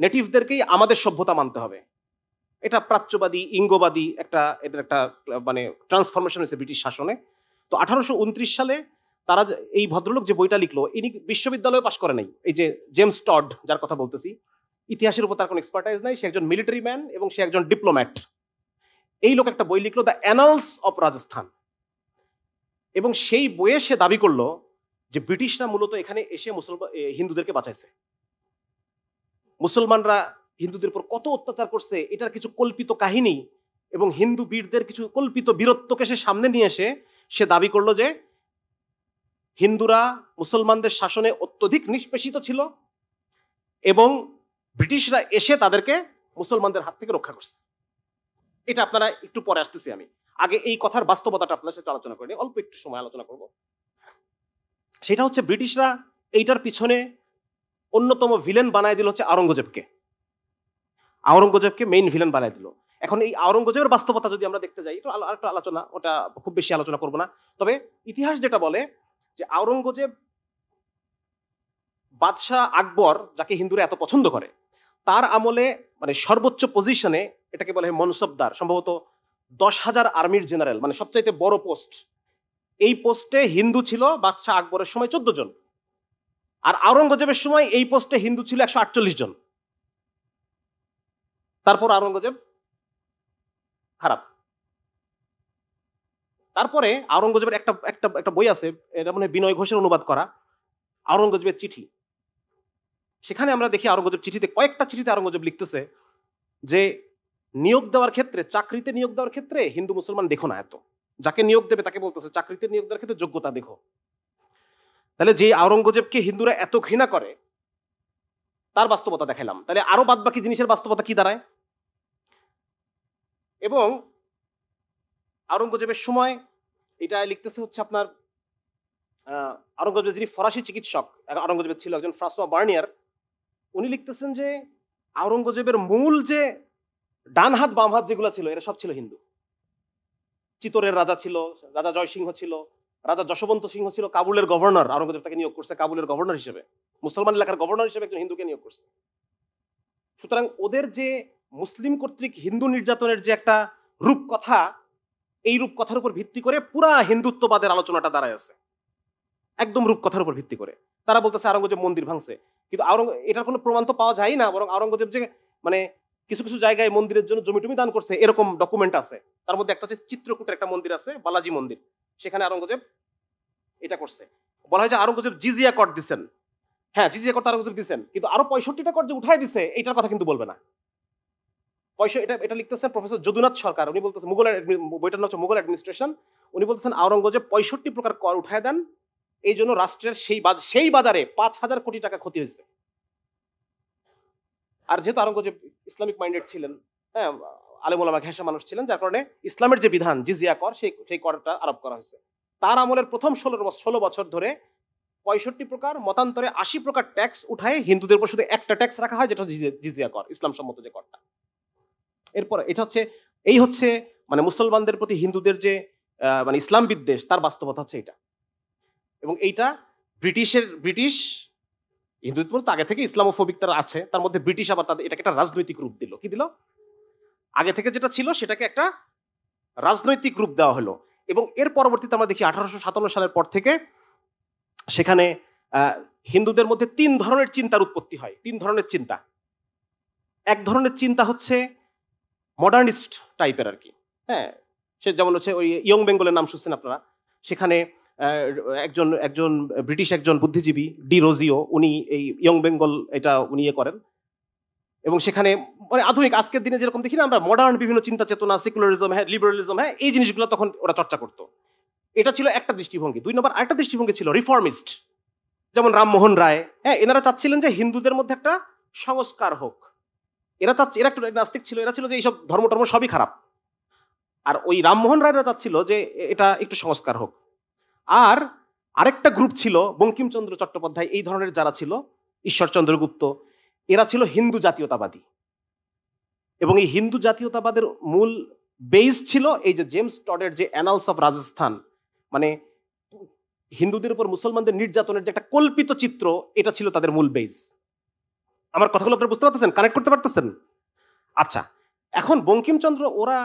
নেটিভদেরকেই আমাদের সভ্যতা মানতে হবে। এটা প্রাচ্যবাদী, ইঙ্গবাদী এটার একটা মানে ট্রান্সফরমেশন হয়েছে ব্রিটিশ শাসনে। তো 1829 সালে তারা এই ভদ্রলোক যে বইটা লিখলো, ইনি বিশ্ববিদ্যালয়ে পাশ করে নাই। এই যে জেমস টড, যার কথা বলতেছি, ইতিহাসের উপর তার কোনো এক্সপার্টাইজ নাই, সে একজন মিলিটারি ম্যান এবং সে একজন ডিপ্লোম্যাট। এই লোক একটা বই লিখলো, দ্য অ্যানালস অফ রাজস্থান, এবং সেই বইয়ে সে দাবি করলো যে ব্রিটিশরা মূলত এখানে এসে হিন্দুদেরকে বাঁচাইছে। মুসলমানরা হিন্দুদের উপর কত অত্যাচার করছে এটার কিছু কল্পিত কাহিনী এবং হিন্দু বীরদের কিছু কল্পিত বীরত্বকে সে সামনে নিয়ে এসে সে দাবি করলো যে হিন্দুরা মুসলমানদের শাসনে অত্যধিক নিষ্পেষিত ছিল এবং ব্রিটিশরা এসে তাদেরকে মুসলমানদের হাত থেকে রক্ষা করছে। এটা আপনারা একটু পরে আসতেছি, আমি আগে এই কথার বাস্তবতাটা আপনার সাথে আলোচনা করি, অল্প একটু সময় আলোচনা করব। সেটা হচ্ছে ব্রিটিশরা এইটার পিছনে অন্যতম ভিলেন বানায় দিল হচ্ছে আওরঙ্গজেবকে মেইন ভিলেন বানায় দিল। এখন এই আওরঙ্গজেবের বাস্তবতা যদি আমরা দেখতে যাই, আরেকটু আলোচনা, ওটা খুব বেশি আলোচনা করব না। তবে ইতিহাস যেটা বলে যে আওরঙ্গজেব বাদশাহ আকবর, যাকে হিন্দুরা এত পছন্দ করে, তার আমলে মানে সর্বোচ্চ পজিশনে, এটাকে বলে মনসবদার, সম্ভবত 10,000 আর্মির জেনারেল, মানে সবচাইতে বড় পোস্ট, এই পোস্টে হিন্দু ছিল বাদশাহ আকবরের সময় 14 জন, আর আওরঙ্গজেবের সময় এই পোস্টে হিন্দু ছিল 148 জন। তারপর আওরঙ্গজেব খারাপ। তারপরে আওরঙ্গজেবের একটা একটা একটা বই আছে, এটা মানে বিনয় ঘোষের অনুবাদ করা, আওরঙ্গজেবের চিঠি। সেখানে আমরা দেখি আওরঙ্গজেব চিঠিতে, কয়েকটা চিঠিতে আওরঙ্গজেব লিখতেছে যে নিয়োগ দেওয়ার ক্ষেত্রে, চাকরিতে নিয়োগ দেওয়ার ক্ষেত্রে হিন্দু মুসলমান দেখো না এত, যাকে নিয়োগ দেবে তাকে বলতেছে চাকরিতে নিয়োগ দেওয়ার ক্ষেত্রে যোগ্যতা দেখো। তাহলে যে আওরঙ্গজেবকে হিন্দুরা এত ঘৃণা করে তার বাস্তবতা দেখাইলাম, তাহলে আরো বাদ বাকি জিনিসের বাস্তবতা কি দাঁড়ায়। এবং আওরঙ্গজেবের সময় এটা লিখতেছে হচ্ছে আপনার আওরঙ্গজেব যিনি ফরাসি চিকিৎসক, আওরঙ্গজেবের ছিল একজন ফ্রাঁসোয়া বার্নিয়ার, উনি লিখতেছেন যে আওরঙ্গজেবের মূল যে ডান হাত বাম হাত যেগুলো ছিল এরা সব ছিল হিন্দু। চিতোরের রাজা ছিল, রাজা জয়সিংহ ছিল, রাজা যশবন্ত সিংহ ছিল কাবুলের গভর্নর, আওরঙ্গজেব তাকে নিয়োগ করছে কাবুলের গভর্নর হিসেবে, মুসলমান এলাকার গভর্নর হিসেবে একজন হিন্দুকে নিয়োগ করছে। সুতরাং ওদের যে মুসলিম কর্তৃক হিন্দু নির্যাতনের যে একটা রূপকথা, এই রূপকথার উপর ভিত্তি করে পুরা হিন্দুত্ববাদের আলোচনাটা দাঁড়ায় আছে, একদম রূপকথার উপর ভিত্তি করে। তারা বলতেছে আওরঙ্গজেব মন্দির ভাঙছে, কিন্তু এটার কোনো প্রমাণ তো পাওয়া যায় না, বরং আওরঙ্গজেব যে মানে কিছু কিছু জায়গায় মন্দিরের জন্য জমি টমি দান করছে এরকম ডকুমেন্ট আছে। তার মধ্যে একটা হচ্ছে চিত্রকূটের একটা মন্দির আছে, বালাজি মন্দির, সেখানে আওরঙ্গজেব এটা করছে। বলা হয় যে আওরঙ্গজেব জিজিয়া কর দিচ্ছেন, হ্যাঁ জিজিয়া কর আওরঙ্গজেব দিচ্ছেন, কিন্তু আরো 65টা কর যে উঠাই দিছে এটার কথা কিন্তু বলবে না। এটা এটা লিখতেছেন প্রফেসর যদুনাথ সরকার, উনি বলতেছেন বইটার নাম হচ্ছে মুঘল অ্যাডমিনিস্ট্রেশন। উনি বলতেছেন আওরঙ্গজেব 65 প্রকার কর উঠায় দেন, এই জন্য রাষ্ট্রের সেই বাজারে 5,000 কোটি টাকা ক্ষতি হয়েছে। আর যেহেতু আওরঙ্গজেব ইসলামিক মাইন্ডেড ছিলেন, হ্যাঁ আলেম ওলামা ঘেঁষা মানুষ ছিলেন, যার কারণে ইসলামের যে বিধান জিজিয়া কর সেই করটা আরোপ করা হয়েছে। তার আমলের প্রথম 16 বছর ধরে 65 প্রকার মতান্তরে 80 প্রকার ট্যাক্স উঠায় হিন্দুদের উপর শুধু একটা ট্যাক্স রাখা হয়, যেটা জিজিয়া কর, ইসলাম সম্মত যে করটা। এরপর এটা হচ্ছে এই হচ্ছে মানে মুসলমানদের প্রতি হিন্দুদের যে মানে ইসলাম বিদ্বেষ, তার বাস্তবতা হচ্ছে এটা। এবং এইটা ব্রিটিশ হিন্দুত্ব তো আগে থেকে ইসলামোফোবিক তারা আছে, তার মধ্যে ব্রিটিশ আবার তাদের এটাকে একটা রাজনৈতিক রূপ দিল। কি দিল? আগে থেকে যেটা ছিল সেটাকে একটা রাজনৈতিক রূপ দেওয়া হলো। এবং এর পরবর্তীতে আমরা দেখি 1857 সালের পর থেকে সেখানে হিন্দুদের মধ্যে 3 ধরনের চিন্তার উৎপত্তি হয়। 3 ধরনের চিন্তা। এক ধরনের চিন্তা হচ্ছে মডার্নিস্ট টাইপের আর কি, হ্যাঁ সে যেমন হচ্ছে ওই ইয়ং বেঙ্গলের নাম শুনছেন আপনারা, সেখানে একজন একজন ব্রিটিশ একজন বুদ্ধিজীবী ডি রোজিও, উনি এই ইয়ং বেঙ্গল এটা উনি ইয়ে করেন। এবং সেখানে মানে আধুনিক আজকের দিনে যেরকম দেখি না আমরা মডার্ন বিভিন্ন চিন্তা চেতনা, সেকুলারিজম, হ্যাঁ লিবারালিজম, হ্যাঁ এই জিনিসগুলো তখন ওরা চর্চা করতো। এটা ছিল একটা দৃষ্টিভঙ্গি। 2 নম্বর আরেকটা দৃষ্টিভঙ্গি ছিল রিফর্মিস্ট, যেমন রামমোহন রায়, হ্যাঁ এনারা চাচ্ছিলেন যে হিন্দুদের মধ্যে একটা সংস্কার হোক। এরা একটু নাস্তিক ছিল, এরা ছিল যে এইসব ধর্ম সবই খারাপ। আর ওই রামমোহন রায়রা চাচ্ছিল যে এটা একটু সংস্কার হোক। আর আরেকটা গ্রুপ ছিল বঙ্কিমচন্দ্র চট্টোপাধ্যায়, এই ধরনের যারা ছিল, ঈশ্বরচন্দ্র গুপ্ত, এরা ছিল হিন্দু জাতীয়তাবাদী। এবং এই হিন্দু জাতীয়তাবাদের মূল বেস ছিল এই যে জেমস টডের যে অ্যানালস অফ রাজস্থান, মানে হিন্দুদের উপর মুসলমানদের নির্যাতনের যে একটা কল্পিত চিত্র, এটা ছিল তাদের মূল বেস। আমার কথাগুলো আপনারা বুঝতে পারতেছেন, কানেক্ট করতে পারতেছেন? আচ্ছা, এখন বঙ্কিমচন্দ্র ওরা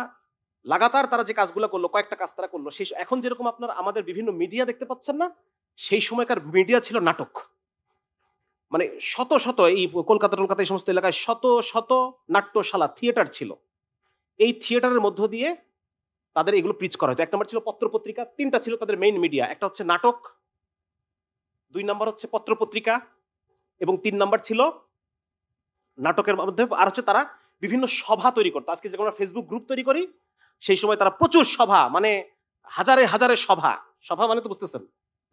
লাগাতার তারা যে কাজগুলো করলো, কয়েকটা কাজ তারা করলো, সেই এখন যেরকম আপনার আমাদের বিভিন্ন মিডিয়া দেখতে পাচ্ছেন না, সেই সময়কার মিডিয়া ছিল নাটক। মানে শত শত এই কলকাতা এই সমস্ত এলাকায় শত শত নাট্যশালা, থিয়েটার ছিল। এই থিয়েটারের মধ্য দিয়ে তাদের এগুলো প্রিচ করা হতো। 1 নম্বর ছিল পত্রপত্রিকা, 3টা ছিল তাদের মেইন মিডিয়া। একটা হচ্ছে নাটক, 2 নম্বর হচ্ছে পত্রপত্রিকা, এবং 3 নম্বর ছিল নাটকের মধ্যে আর হচ্ছে তারা বিভিন্ন সভা তৈরি করতো। আজকে যখন আমরা ফেসবুক গ্রুপ তৈরি করি, সেই সময় তারা প্রচুর সভা, মানে হাজারে হাজারে সভা মানে তো বুঝতেছেন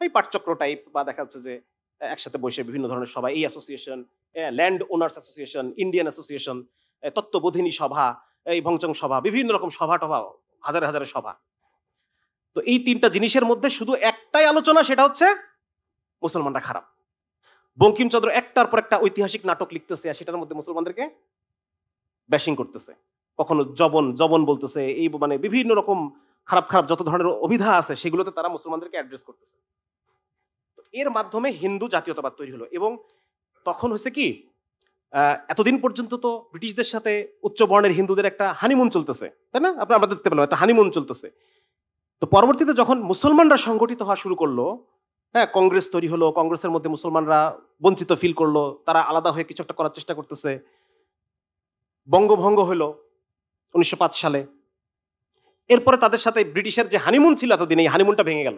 এই পাঠচক্র টাইপ, বা দেখা যাচ্ছে যে একসাথে বসে বিভিন্ন ধরনের সভা, এই association, land owners association, Indian association, Tattwabodhini সভা, এই ভংচং সভা, বিভিন্ন রকম সভা টভা, হাজারে হাজারে সভা। তো এই 3টা জিনিসের মধ্যে শুধু একটাই আলোচনা, সেটা হচ্ছে মুসলমানরা খারাপ। বঙ্কিমচন্দ্র একটার পর একটা ঐতিহাসিক নাটক লিখতেছে, আর সেটার মধ্যে মুসলমানদেরকে ব্যাশিং করতেছে, কখনো জবন বলতেছে, এই মানে বিভিন্ন রকম খারাপ খারাপ যত ধরনের অভিধা আছে সেগুলোতে তারা মুসলমানদেরকে অ্যাড্রেস করতেছে। এর মাধ্যমে হিন্দু জাতীয়তাবাদ তৈরি হলো। এবং তখন হয়েছে কি, এতদিন পর্যন্ত তো ব্রিটিশদের সাথে উচ্চ বর্ণের হিন্দুদের একটা হানিমুন চলতেছে, তাই না? আপনারা দেখতে পেলাম একটা হানিমুন চলতেছে। তো পরবর্তীতে যখন মুসলমানরা সংগঠিত হওয়া শুরু করলো, হ্যাঁ, কংগ্রেস তৈরি হলো, কংগ্রেসের মধ্যে মুসলমানরা বঞ্চিত ফিল করলো, তারা আলাদা হয়ে কিছু একটা করার চেষ্টা করতেছে। বঙ্গভঙ্গ হলো 1905 সালে। এরপরে তাদের সাথে ব্রিটিশের যে হানিমুন ছিল এতদিন, এই হানিমুনটা ভেঙে গেল।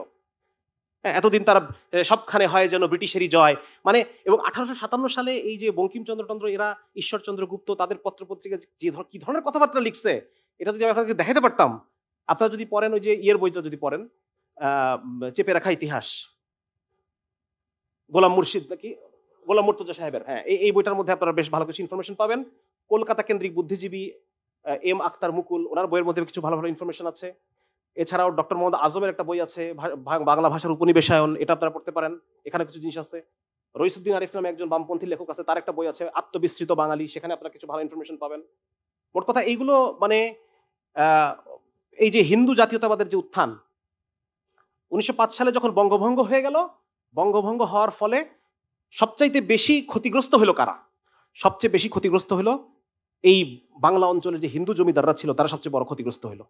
হ্যাঁ, এতদিন তারা সবখানে হয় যেন ব্রিটিশেরই জয়। মানে এবং 1857 সালে এই যে বঙ্কিমচন্দ্র এরা, ঈশ্বরচন্দ্র গুপ্ত, তাদের পত্রপত্রিকা যে কি ধরনের কথাবার্তা লিখছে, এটা যদি আমি আপনাদেরকে দেখাতে পারতাম। আপনারা যদি পড়েন, ওই যে ইয়ের বইটা যদি পড়েন, চেপে রাখা ইতিহাস, গোলাম মুর্শিদ নাকি গোলাম মুর্তজা সাহেবের, হ্যাঁ, এই বইটার মধ্যে আপনারা বেশ ভালো কিছু ইনফরমেশন পাবেন। কলকাতা কেন্দ্রিক বুদ্ধিজীবী এম আখতার মুকুল, ওনার বইয়ের মধ্যে কিছু ভালো ভালো ইনফরমেশন আছে। এছাড়াও ডক্টর মোহাম্মদ আজমের একটা বই আছে, বাংলা ভাষার উপনিবেশায়ন, এটা আপনারা পড়তে পারেন। এখানে কিছু জিনিস আছে। রইসুদ্দিন আরিফ নামে একজন বামপন্থী লেখক আছে, তার একটা বই আছে আত্মবিস্মৃত বাঙালি, সেখানে আপনারা কিছু ভালো ইনফরমেশন পাবেন। মোট কথা এইগুলো মানে এই যে হিন্দু জাতীয়তাবাদের যে উত্থান 1905 সালে যখন বঙ্গভঙ্গ হয়ে গেল, বঙ্গভঙ্গ হওয়ার ফলে সবচাইতে বেশি ক্ষতিগ্রস্ত হলো কারা? সবচেয়ে বেশি ক্ষতিগ্রস্ত হলো এই বাংলা অঞ্চলে যে হিন্দু জমিদাররা ছিল, তারা সবচেয়ে বড় ক্ষতিগ্রস্ত হলো।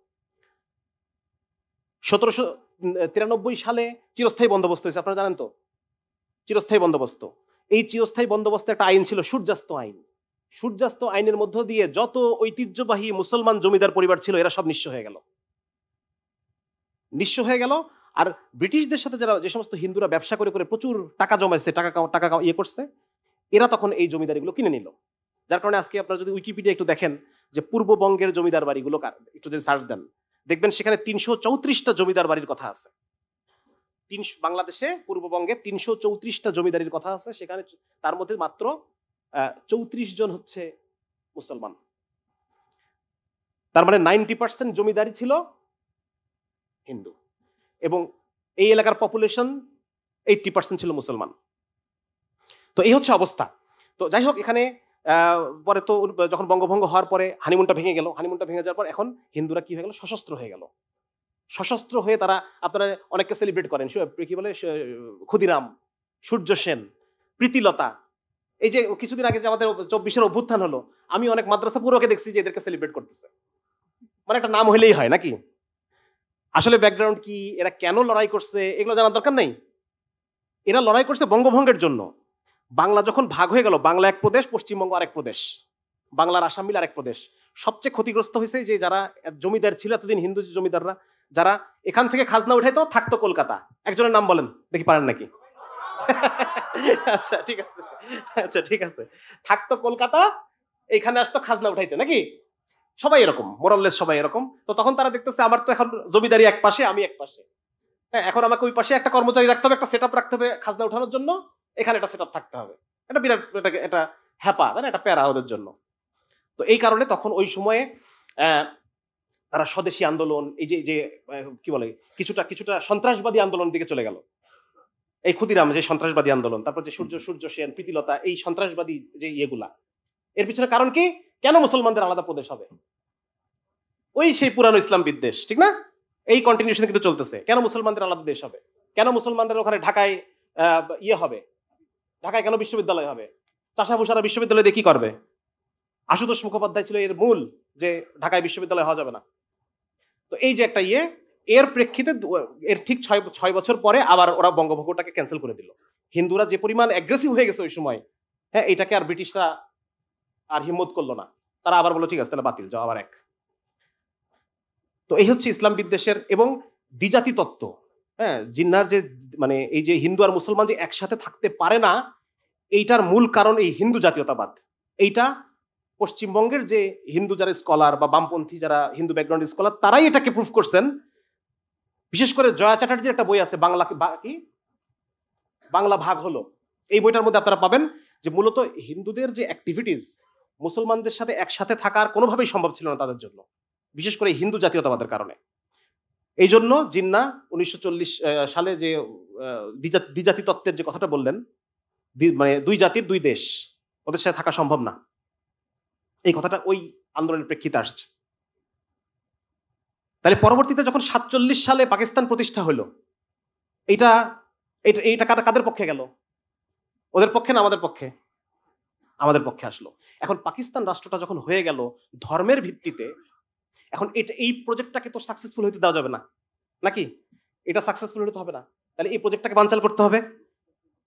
1793 সালে চিরস্থায়ী বন্দোবস্ত হয়েছে, আপনারা জানেন তো? চিরস্থায়ী বন্দোবস্ত। এই চিরস্থায়ী বন্দোবস্তে একটা আইন ছিল, সূর্যাস্ত আইন। সূর্যাস্ত আইনের মধ্য দিয়ে যত ঐতিহ্যবাহী মুসলমান জমিদার পরিবার ছিল, এরা সব নিঃস্ব হয়ে গেল। নিঃস্ব হয়ে গেল। আর ব্রিটিশদের সাথে যারা, যে সমস্ত হিন্দুরা ব্যবসা করে করে প্রচুর টাকা জমাইছে, টাকা ইয়ে করছে, এরা তখন এই জমিদারিগুলো কিনে নিল। যার কারণে আজকে আপনারা যদি উইকিপিডিয়া একটু দেখেন যে পূর্ববঙ্গের জমিদার বাড়িগুলো একটু যদি সার্চ দেন, দেখবেন সেখানে 334টা জমিদার বাড়ির কথা আছে। বাংলাদেশে পূর্ববঙ্গে 334টা জমিদারির কথা আছে, সেখানে তার মধ্যে মাত্র 34 জন হচ্ছে মুসলমান। তার মানে 90% জমিদারি ছিল হিন্দু, এবং এই এলাকার পপুলেশন 80% ছিল মুসলমান। তো এই হচ্ছে অবস্থা। তো যাই হোক, এখানে পরে তো যখন বঙ্গভঙ্গ হওয়ার পরে হানিমুনটা ভেঙে গেল। হানিমুনটা ভেঙে যাওয়ার পর এখন হিন্দুরা কি হয়ে গেল? সশস্ত্র হয়ে গেল। সশস্ত্র হয়ে তারা, আপনারা অনেককে সেলিব্রেট করেন, কি বলে, ক্ষুদিরাম, সূর্য সেন, প্রীতিলতা। এই যে কিছুদিন আগে যে আমাদের 24-এর অভ্যুত্থান হলো, আমি অনেক মাদ্রাসা পুরোকে দেখছি যে এদেরকে সেলিব্রেট করতেছে। মানে একটা নাম হইলেই হয় নাকি? আসলে ব্যাকগ্রাউন্ড কি, এরা কেন লড়াই করছে, এগুলো জানার দরকার নেই। এরা লড়াই করছে বঙ্গভঙ্গের জন্য। বাংলা যখন ভাগ হয়ে গেল, বাংলা এক প্রদেশ, পশ্চিমবঙ্গ আরেক প্রদেশ, বাংলার আসাম মিলে আরেক প্রদেশ। সবচেয়ে ক্ষতিগ্রস্ত হয়েছে যে যারা জমিদার ছিল এতদিন, হিন্দু জমিদাররা, যারা এখান থেকে খাজনা উঠাইতো, থাকতো কলকাতা। একজনের নাম বলেন দেখি, পারেন নাকি? আচ্ছা ঠিক আছে, আচ্ছা ঠিক আছে। থাকতো কলকাতা, এইখানে আসতো খাজনা উঠাইতে, নাকি? সবাই এরকম, মোরাললেস সবাই এরকম। তো তখন তারা দেখতেছে আমার তো এখন জমিদারি এক পাশে, আমি এক পাশে, হ্যাঁ, এখন আমাকে ওই পাশে একটা কর্মচারী রাখতে হবে, একটা সেটআপ রাখতে হবে খাজনা উঠানোর জন্য, এখানে একটা সেটআপ থাকতে হবে। এটা বিরাট, এটা হ্যাপা, তাই না? এটা প্যারা ওদের জন্য। তো এই কারণে তখন ওই সময়ে তারা স্বদেশী আন্দোলন, এই যে কি বলে, কিছুটা সন্ত্রাসবাদী আন্দোলনের দিকে চলে গেল। এই ক্ষুদিরাম যে সন্ত্রাসবাদী আন্দোলন, তারপর যে সূর্য সেন, প্রীতিলতা, এই সন্ত্রাসবাদী যে ইয়েগুলা, এর পিছনে কারণ কি? কেন মুসলমানদের আলাদা প্রদেশ হবে? ওই সেই পুরানো ইসলাম বিদ্বেষ, ঠিক না? এই কন্টিনিউশন কিন্তু চলতেছে। কেন মুসলমানদের আলাদা দেশ হবে? কেন মুসলমানদের ওখানে ঢাকায় ইয়ে হবে? ঢাকায় কেন বিশ্ববিদ্যালয় হবে? চাষাভূষারা বিশ্ববিদ্যালয় দিয়ে কি করবে? আশুতোষ মুখোপাধ্যায় ছিল এর মূল, যে ঢাকায় বিশ্ববিদ্যালয় হওয়া যাবে না। তো এই যে একটা ইয়ে, এর প্রেক্ষিতে এর ঠিক 6 বছর পরে আবার ওরা বঙ্গভঙ্গটাকে ক্যান্সেল করে দিল। হিন্দুরা যে পরিমাণ অ্যাগ্রেসিভ হয়ে গেছে ওই সময়, হ্যাঁ, এটাকে আর ব্রিটিশরা আর হিম্মত করলো না। তারা আবার বললো ঠিক আছে, তাহলে বাতিল, যাও আবার এক। তো এই হচ্ছে ইসলাম বিদ্বেষের এবং দ্বিজাতি তত্ত্ব। হ্যাঁ, জিন্নার যে, মানে এই যে হিন্দু আর মুসলমান যে একসাথে থাকতে পারে না, এইটার মূল কারণ এই হিন্দু জাতীয়তাবাদ। এইটা পশ্চিমবঙ্গের যে হিন্দু যারা স্কলার বা বামপন্থী যারা হিন্দু ব্যাকগ্রাউন্ড স্কলার, তারাই এটাকে প্রুফ করছেন। বিশেষ করে জয়া চ্যাটার্জির একটা বই আছে, বাংলা ভাগ হলো। এই বইটার মধ্যে আপনারা পাবেন যে মূলত হিন্দুদের যে অ্যাক্টিভিটিস, মুসলমানদের সাথে একসাথে থাকার কোনোভাবেই সম্ভব ছিল না তাদের জন্য, বিশেষ করে হিন্দু জাতীয়তাবাদের কারণে। এই জন্য জিন্না 1940 সালে যে দ্বিজাতি তত্ত্বের যে কথাটা বললেন, মানে দুই জাতির দুই দেশ, ওদের সাথে থাকা সম্ভব না, এই কথাটা ওই আন্দোলনের প্রেক্ষিতে আসছে। তাহলে পরবর্তীতে যখন 47 সালে পাকিস্তান প্রতিষ্ঠা হলো, এইটা এইটা কাদের পক্ষে গেল? ওদের পক্ষে না আমাদের পক্ষে? আমাদের পক্ষে আসলো। এখন পাকিস্তান রাষ্ট্রটা যখন হয়ে গেল ধর্মের ভিত্তিতে, এখন এই প্রজেক্টটাকে তো সাকসেসফুল হইতে দেওয়া যাবে না। নাকি? এটা সাকসেসফুল হতে হবে না। তাহলে এই প্রজেক্টটাকে বানচাল করতে হবে।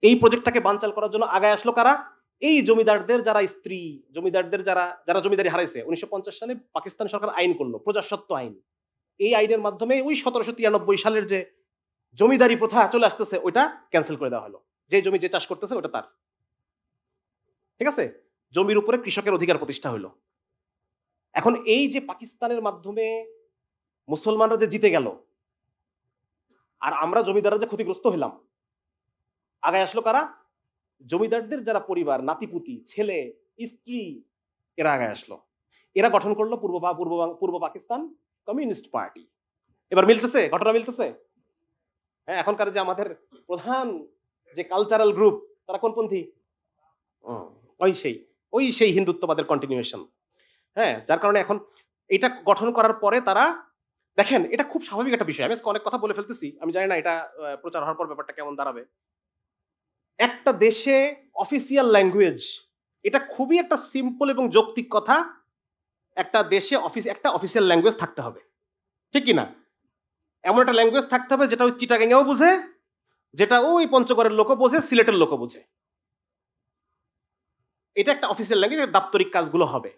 এই প্রজেক্টটাকে বানচাল করার জন্য আগায় আসলো কারা? এই জমিদারদের যারা স্ত্রী, জমিদারদের যারা যারা জমিদারি হারাইছে। ১৯৫০ সালে পাকিস্তান সরকার আইন করলো, প্রজাস্বত্ব আইন। এই আইনের মাধ্যমে ওই ১৭৯৩ সালের যে জমিদারি প্রথা চলে আসতেছে ওইটা ক্যান্সেল করে দেওয়া হলো। যে জমি যে চাষ করতেছে ওটা তার। ঠিক আছে? জমির উপরে কৃষকের অধিকার প্রতিষ্ঠা হলো। এখন এই যে পাকিস্তানের মাধ্যমে মুসলমানরা যে জিতে গেল আর আমরা জমিদাররা যে ক্ষতিগ্রস্ত হলাম, আগায় আসলো কারা? জমিদারদের যারা পরিবার, নাতিপুতি, ছেলে, স্ত্রী, এরা আগায় আসলো। এরা গঠন করলো পূর্ব পাকিস্তান কমিউনিস্ট পার্টি। এবার মিলতেছে? ঘটনা মিলতেছে? হ্যাঁ, এখনকার যে আমাদের প্রধান যে কালচারাল গ্রুপ, তারা কোনপন্থী? ওই সেই হিন্দুত্ববাদের কন্টিনিউয়েশন। হ্যাঁ, যার কারণে এখন এটা গঠন করার পরে তারা দেখেন, এটা খুব স্বাভাবিক একটা বিষয়। আমি আজকে অনেক কথা বলে ফেলতেছি, আমি জানি না এটা প্রচার হওয়ার পর ব্যাপারটা কেমন দাঁড়াবে। একটা দেশে অফিসিয়াল ল্যাঙ্গুয়েজ, এটা খুবই একটা সিম্পল এবং যৌক্তিক কথা। একটা দেশে একটা অফিসিয়াল ল্যাঙ্গুয়েজ থাকতে হবে, ঠিক কি না? এমন একটা ল্যাঙ্গুয়েজ থাকতে হবে যেটা ওই চিটাগাংয়েও বুঝে, যেটা ওই পঞ্চগড়ের লোকও বোঝে, সিলেটের লোকও বোঝে। এটা একটা অফিসিয়াল ল্যাঙ্গুয়েজ, দাপ্তরিক কাজগুলো হবে।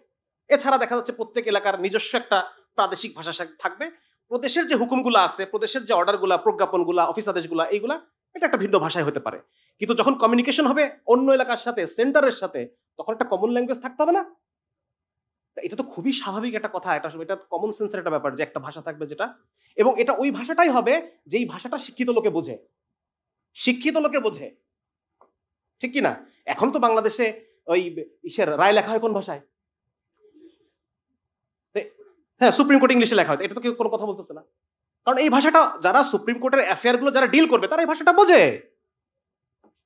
এছাড়া দেখা যাচ্ছে প্রত্যেক এলাকার নিজস্ব একটা প্রাদেশিক ভাষা থাকবে। প্রদেশের যে হুকুমগুলো আছে, প্রদেশের যে অর্ডারগুলা, প্রজ্ঞাপনগুলা, অফিস আদেশগুলা, এইগুলা এটা একটা ভিন্ন ভাষায় হতে পারে। কিন্তু যখন কমিউনিকেশন হবে অন্য এলাকার সাথে, সেন্টারের সাথে, তখন একটা কমন ল্যাঙ্গুয়েজ থাকতে হবে না? এটা তো খুবই স্বাভাবিক একটা কথা। এটা কমন সেন্সের একটা ব্যাপার যে একটা ভাষা থাকবে যেটা, এবং এটা ওই ভাষাটাই হবে যেই ভাষাটা শিক্ষিত লোকে বোঝে। শিক্ষিত লোকে বোঝে, ঠিক কি না? এখন তো বাংলাদেশে ওই ইসের রায় লেখা হয় কোন ভাষায়? হ্যাঁ, সুপ্রিম কোর্ট ইংলিশে লেখা হয়। এটা তো কেউ কোনো কথা বলতেছে না, কারণ এই ভাষাটা যারা সুপ্রিম কোর্টের অ্যাফেয়ার গুলো যারা ডিল করবে তারা এই ভাষাটা বোঝে।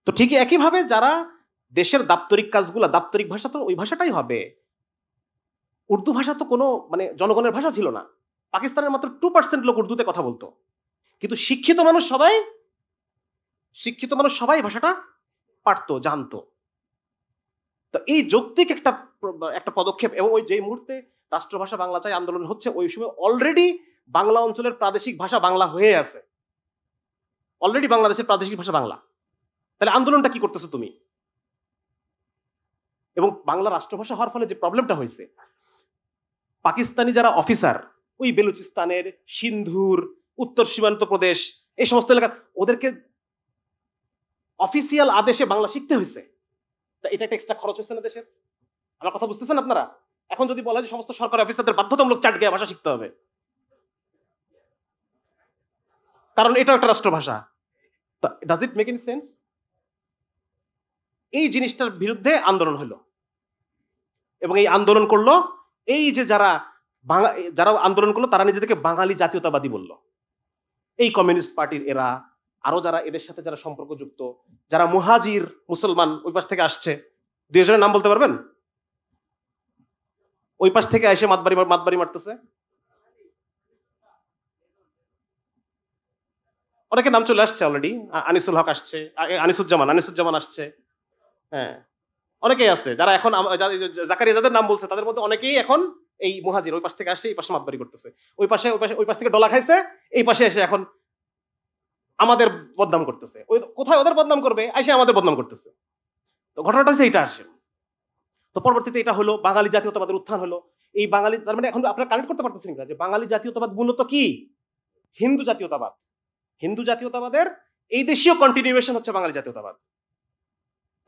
তো ঠিকই একইভাবে যারা দেশের দাপ্তরিক কাজগুলো, দাপ্তরিক ভাষা তো ওই ভাষাটাই হবে। উর্দু ভাষা তো কোনো মানে জনগণের ভাষা ছিল না। পাকিস্তানের মাত্র 2% লোক উর্দুতে কথা বলতো, কিন্তু শিক্ষিত মানুষ সবাই ভাষাটা পারতো, জানতো। তো এই যৌক্তিক একটা পদক্ষেপ, এবং ওই যে মুহূর্তে রাষ্ট্রভাষা বাংলা চাই আন্দোলন হচ্ছে, ওই সময় অলরেডি বাংলা অঞ্চলের প্রাদেশিক ভাষা বাংলা হয়ে আছে। অলরেডি বাংলাদেশের প্রাদেশিক ভাষা বাংলা। তাহলে আন্দোলনটা কি করতেছো তুমি? এবং বাংলা রাষ্ট্রভাষা হওয়ার ফলে যে প্রবলেমটা হয়েছে, পাকিস্তানি যারা অফিসার ওই বেলুচিস্তানের, সিন্ধুর, উত্তর সীমান্ত প্রদেশ, এই সমস্ত এলাকা, ওদেরকে অফিসিয়াল আদেশে বাংলা শিখতে হয়েছে। তা এটা একটা এক্সট্রা খরচ হচ্ছে না দেশের? আমার কথা বুঝতেছেন আপনারা? এখন যদি বলা যে সমস্ত সরকারি অফিসারদের বাধ্যতামূলক চাটগাঁয়া ভাষা শিখতে হবে, কারণ এটা একটা রাষ্ট্রভাষা, does it make any sense? এই জিনিসটার বিরুদ্ধে আন্দোলন হলো, এবং এই আন্দোলন করলো এই যে যারা আন্দোলন করলো তারা নিজেদেরকে বাঙালি জাতীয়তাবাদী বলল। এই কমিউনিস্ট পার্টির এরা, আরো যারা এদের সাথে যারা সম্পর্কযুক্ত, যারা মুহাজির মুসলমান ওই পাশ থেকে আসছে, দুই জনের নাম বলতে পারবেন? ওই পাশ থেকে এসে মাতবাড়ি মারতেছে, অনেকের নাম চলে আসছে অলরেডি। আনিসুল হক আসছে, আনিসুজ্জামান আসছে। হ্যাঁ, অনেকেই আছে যারা এখন জাকারিয়া যাদের নাম বলছে তাদের মধ্যে অনেকেই এখন এই মুহাজির, ওই পাশ থেকে আসছে এই পাশে মাতবাড়ি করতেছে, ওই পাশ থেকে ডলা খাইছে, এই পাশে এসে এখন আমাদের বদনাম করতেছে। ওই কোথায় ওদের বদনাম করবে, আইসে আমাদের বদনাম করতেছে। তো ঘটনাটা হচ্ছে এইটা আসে। তো পরবর্তীতে এটা হলো বাঙালি জাতীয়তাবাদের উত্থান হলো। এই বাঙালি, তার মানে এখন আপনারা কানেক্ট করতে পারতেছেন না যে বাঙালি জাতীয়তাবাদ মূলত কি? হিন্দু জাতীয়তাবাদ। হিন্দু জাতীয়তাবাদের এই দেশীয় কন্টিনিউয়েশন হচ্ছে বাঙালি জাতীয়তাবাদ।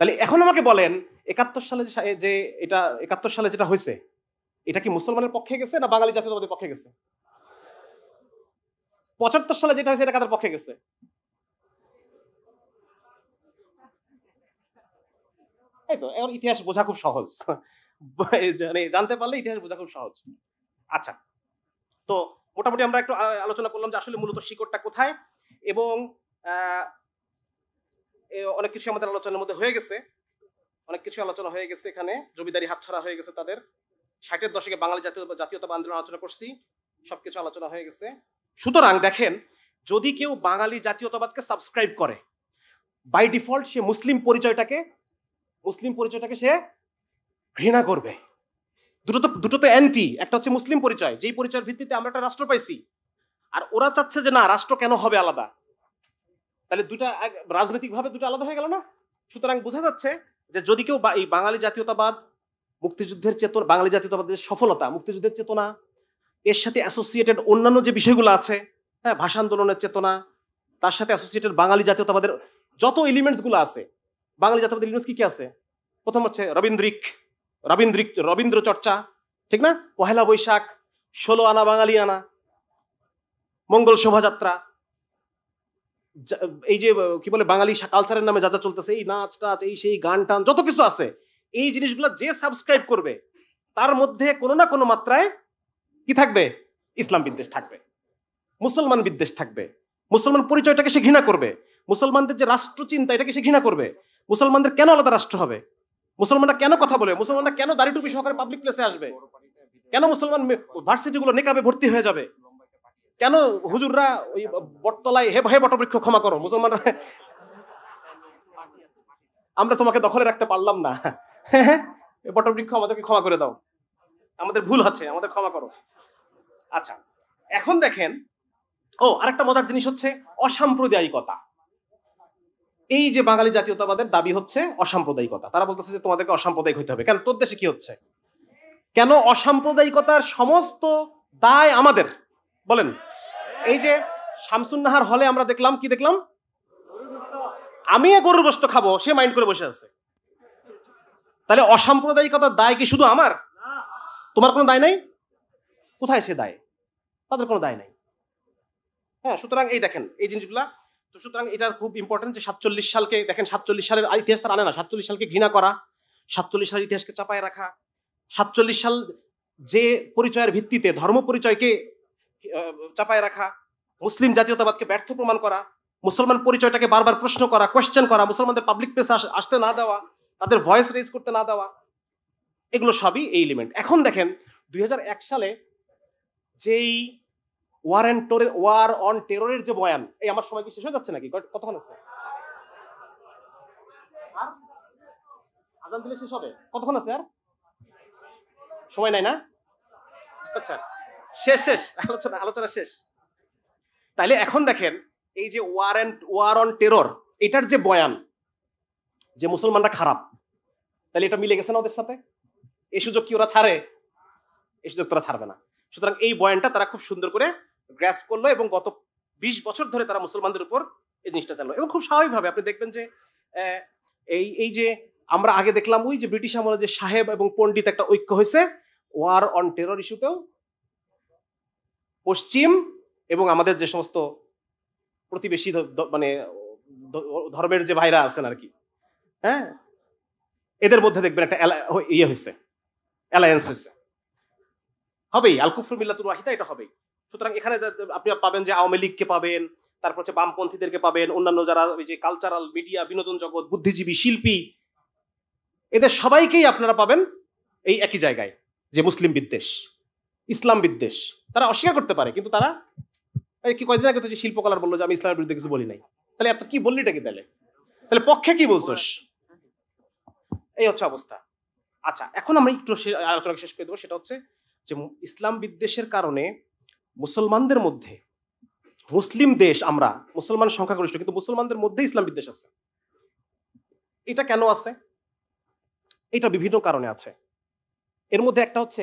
তাহলে এখন আমাকে বলেন 71 সালে যে এটা 71 সালে যেটা হয়েছে, এটা কি মুসলমানের পক্ষে গেছে না বাঙালি জাতীয়তাবাদের পক্ষে গেছে? 75 সালে যেটা হয়েছে এটা কাদের পক্ষে গেছে? এই তো, এখন ইতিহাস বোঝা খুব সহজ। মানে জানতে পারলে ইতিহাস বোঝা খুব সহজ। আচ্ছা, তো মোটামুটি আমরা একটু আলোচনা করলাম যে আসলে মূলত শিকড়টা কোথায়, এবং অনেক কিছু আমাদের আলোচনার মধ্যে হয়ে গেছে। অনেক কিছু আলোচনা হয়ে গেছে এখানে। জমিদারি হাতছাড়া হয়ে গেছে তাদের। 60-এর দশকে বাঙালি জাতীয়তাবাদ আন্দোলন আলোচনা করছি, সবকিছু আলোচনা হয়ে গেছে। সুতরাং দেখেন, যদি কেউ বাঙালি জাতীয়তাবাদকে সাবস্ক্রাইব করে, বাই ডিফল্ট সে মুসলিম পরিচয়টাকে সে ঘৃণা করবে। দুটো তো অ্যান্টি। একটা হচ্ছে মুসলিম পরিচয়, যেই পরিচয়ের ভিত্তিতে আমরা একটা রাষ্ট্র পাইছি, আর ওরা চাচ্ছে যে না, রাষ্ট্র কেন হবে আলাদা? তাহলে দুটা রাজনৈতিক ভাবে দুটো আলাদা হয়ে গেল না? সুতরাং বোঝা যাচ্ছে যে যদি কেউ এই বাঙালি জাতীয়তাবাদ, মুক্তিযুদ্ধের চেতনা, বাঙালি জাতীয়তাবাদের সফলতা, মুক্তিযুদ্ধের চেতনা, এর সাথে অ্যাসোসিয়েটেড অন্যান্য যে বিষয়গুলো আছে, হ্যাঁ, ভাষা আন্দোলনের চেতনা, তার সাথে অ্যাসোসিয়েটেড বাঙালি জাতীয়তাবাদের যত এলিমেন্টস গুলো আছে, বাঙালি জাতীয়তাবাদের এলিমেন্টস কি কি আছে? প্রথম হচ্ছে রবীন্দ্র চর্চা, ঠিক না? পহেলা বৈশাখ, 16 আনা বাঙালি আনা, মঙ্গল শোভাযাত্রা, এই যে কি বলে বাঙালি কালচারের নামে যা যা চলতেছে, এই নাচ টাচ, এই সেই গান টান, যত কিছু আছে, এই জিনিসগুলো যে সাবস্ক্রাইব করবে তার মধ্যে কোনো না কোনো মাত্রায় কি থাকবে? ইসলাম বিদ্বেষ থাকবে, মুসলমান বিদ্বেষ থাকবে। মুসলমান পরিচয়টাকে সে ঘৃণা করবে, মুসলমানদের যে রাষ্ট্র চিন্তা এটাকে সে ঘৃণা করবে। মুসলমানদের কেন আলাদা রাষ্ট্র হবে? মুসলমানরা কেন কথা বলে? মুসলমানরা কেন দাড়ি টুপি সহকারে পাবলিক প্লেসে আসবে? কেন মুসলমান ভার্সিটিগুলো নেকাবে ভর্তি হয়ে যাবে? কেন হুজুররা ওই বটতলায় হে বটবৃক্ষ ক্ষমা করো, মুসলমানরা আমরা তোমাকে দখলে রাখতে পারলাম না, বটবৃক্ষ আমাদেরকে ক্ষমা করে দাও, আমাদের ভুল আছে, আমাদের ক্ষমা করো। আচ্ছা, এখন দেখেন, আরেকটা মজার জিনিস হচ্ছে অসাম্প্রদায়িকতা। এই যে বাঙালি জাতীয়তাবাদের দাবি হচ্ছে অসাম্প্রদায়িকতা, তারা বলতেছে যে তোমাদেরকে অসাম্প্রদায়িক হইতে হবে। কেন? তোর দেশে কি হচ্ছে? কেন অসাম্প্রদায়িকতার সমস্ত দায় আমাদের? বলেন। এই যে শামসুন নাহার হলে আমরা দেখলাম, কি দেখলাম? আমি গরুর গোশত খাবো, সে মাইন্ড করে বসে আছে। তাহলে অসাম্প্রদায়িকতার দায় কি শুধু আমার? তোমার কোনো দায় নাই? কোথায় সে দায়? তাদের কোনো দায় নাই। হ্যাঁ, সুতরাং এই দেখেন এই জিনিসগুলা। তো সুতরাং এটা খুব ইম্পর্টেন্ট যে 47 সালকে দেখেন, 47 সালের ইতিহাস তার আনে না, 47 সালকে ঘৃণা করা, 47 সালের ইতিহাসকে চাপায় রাখা, 47 সাল যে পরিচয়ের ভিত্তিতে ধর্ম পরিচয়কে চাপায় রাখা, মুসলিম জাতীয়তাবাদকে ব্যর্থ প্রমাণ করা, মুসলমান পরিচয়টাকে বারবার প্রশ্ন করা, কোয়েশ্চেন করা, মুসলমানদের পাবলিক প্লেসে আসতে না দেওয়া, তাদের ভয়েস রেজ করতে না দেওয়া, এগুলো সবই এই এলিমেন্ট। এখন দেখেন 2001 সালে যেই ওয়ার অন টেররের যে বয়ান, এই আমার সময় কি শেষ হয়ে যাচ্ছে নাকি? কতক্ষণ আছে? আজান দিলে শেষ হবে? কতক্ষণ আছে আর? সময় নাই না? আচ্ছা, শেষ আলোচনা শেষ। তাইলে এখন দেখেন এই যে ওয়ার অন টেরর, এটার যে বয়ান যে মুসলমানরা খারাপ, তাহলে এটা মিলে গেছে না ওদের সাথে? এই সুযোগ কি ওরা ছাড়ে? এই সুযোগ তারা ছাড়বে না। সুতরাং এই বয়ানটা তারা খুব সুন্দর করে গ্রাস্প করলো এবং গত 20 বছর ধরে তারা মুসলমানদের উপর এই জিনিসটা চালালো। এবং খুব স্বাভাবিকভাবে আপনি দেখবেন যে এই যে আমরা আগে দেখলাম ওই যে ব্রিটিশ আমলে যে সাহেব এবং পণ্ডিত একটা ঐক্য হয়েছে, ওয়ার অন টেরর ইস্যুতেও পশ্চিম এবং আমাদের যে সমস্ত প্রতিবেশী মানে ধর্মের যে ভাইরা আছেন আর কি, হ্যাঁ, এদের মধ্যে দেখবেন একটা ইয়ে হয়েছে, অ্যালায়েন্স হয়েছে। হবেই, আল কুফরু মিল্লাতুর ওয়াহিদা, এটা হবেই। সুতরাং এখানে আপনি পাবেন যে আওয়ামী লীগকে পাবেন, তারপর হচ্ছে বামপন্থীদেরকে পাবেন, অন্যান্য যারা ওই যে কালচারাল মিডিয়া, বিনোদন জগৎ, বুদ্ধিজীবী, শিল্পী, এদের সবাইকেই আপনারা পাবেন এই একই জায়গায়, যে মুসলিম বিদ্বেষ, ইসলাম বিদ্বেষ। তারা অস্বীকার করতে পারে, কিন্তু তারা কি কয়দিন আগে তো যে শিল্পকলার বললো যে আমি ইসলামের বিরুদ্ধে কিছু বলি নাই, তাহলে এত কি বললিটা কি? তাহলে পক্ষে কি বলছোস? এই হচ্ছে অবস্থা। আচ্ছা, এখন আমরা একটু আলোচনা শেষ করে দেবো। সেটা হচ্ছে যে ইসলাম বিদ্বেষের কারণে মুসলমানদের মধ্যে, মুসলিম দেশ আমরা, মুসলমান সংখ্যাগরিষ্ঠ, কিন্তু মুসলমানদের মধ্যে ইসলাম বিদ্বেষ আছে। এটা কেন আছে? এটা বিভিন্ন কারণে আছে। এর মধ্যে একটা হচ্ছে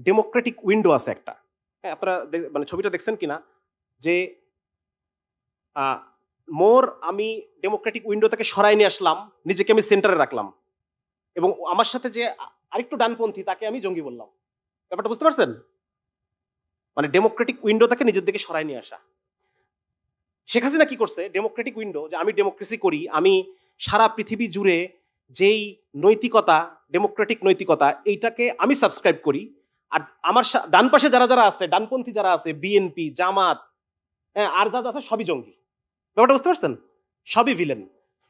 ডেমোক্রেটিক উইন্ডো আছে একটা। হ্যাঁ, আপনারা মানে ছবিটা দেখছেন কিনা, যে আমি ডেমোক্রেটিক উইন্ডো থেকে সরাই নিয়ে আসলাম, নিজেকে আমি সেন্টারে রাখলাম, এবং আমার সাথে যে আরেকটু ডানপন্থী তাকে আমি জঙ্গি বললাম। ব্যাপারটা বুঝতে পারছেন? মানে ডেমোক্রেটিক উইন্ডো থেকে নিজের দিকে সরাই নিয়ে আসা। শেখ হাসিনা কি করছে? ডেমোক্রেটিক উইন্ডো, যে আমি ডেমোক্রেসি করি, আমি সারা পৃথিবী জুড়ে যেই নৈতিকতা, ডেমোক্রেটিক নৈতিকতা, এইটাকে আমি সাবস্ক্রাইব করি। আর আমার ডান পাশে যারা যারা আছে, ডানপন্থী যারা আছে, বিএনপি, জামাত, আর যা আছে সবই জঙ্গি। ব্যাপারটা বুঝতে পারছেন? সবই ভিলেন।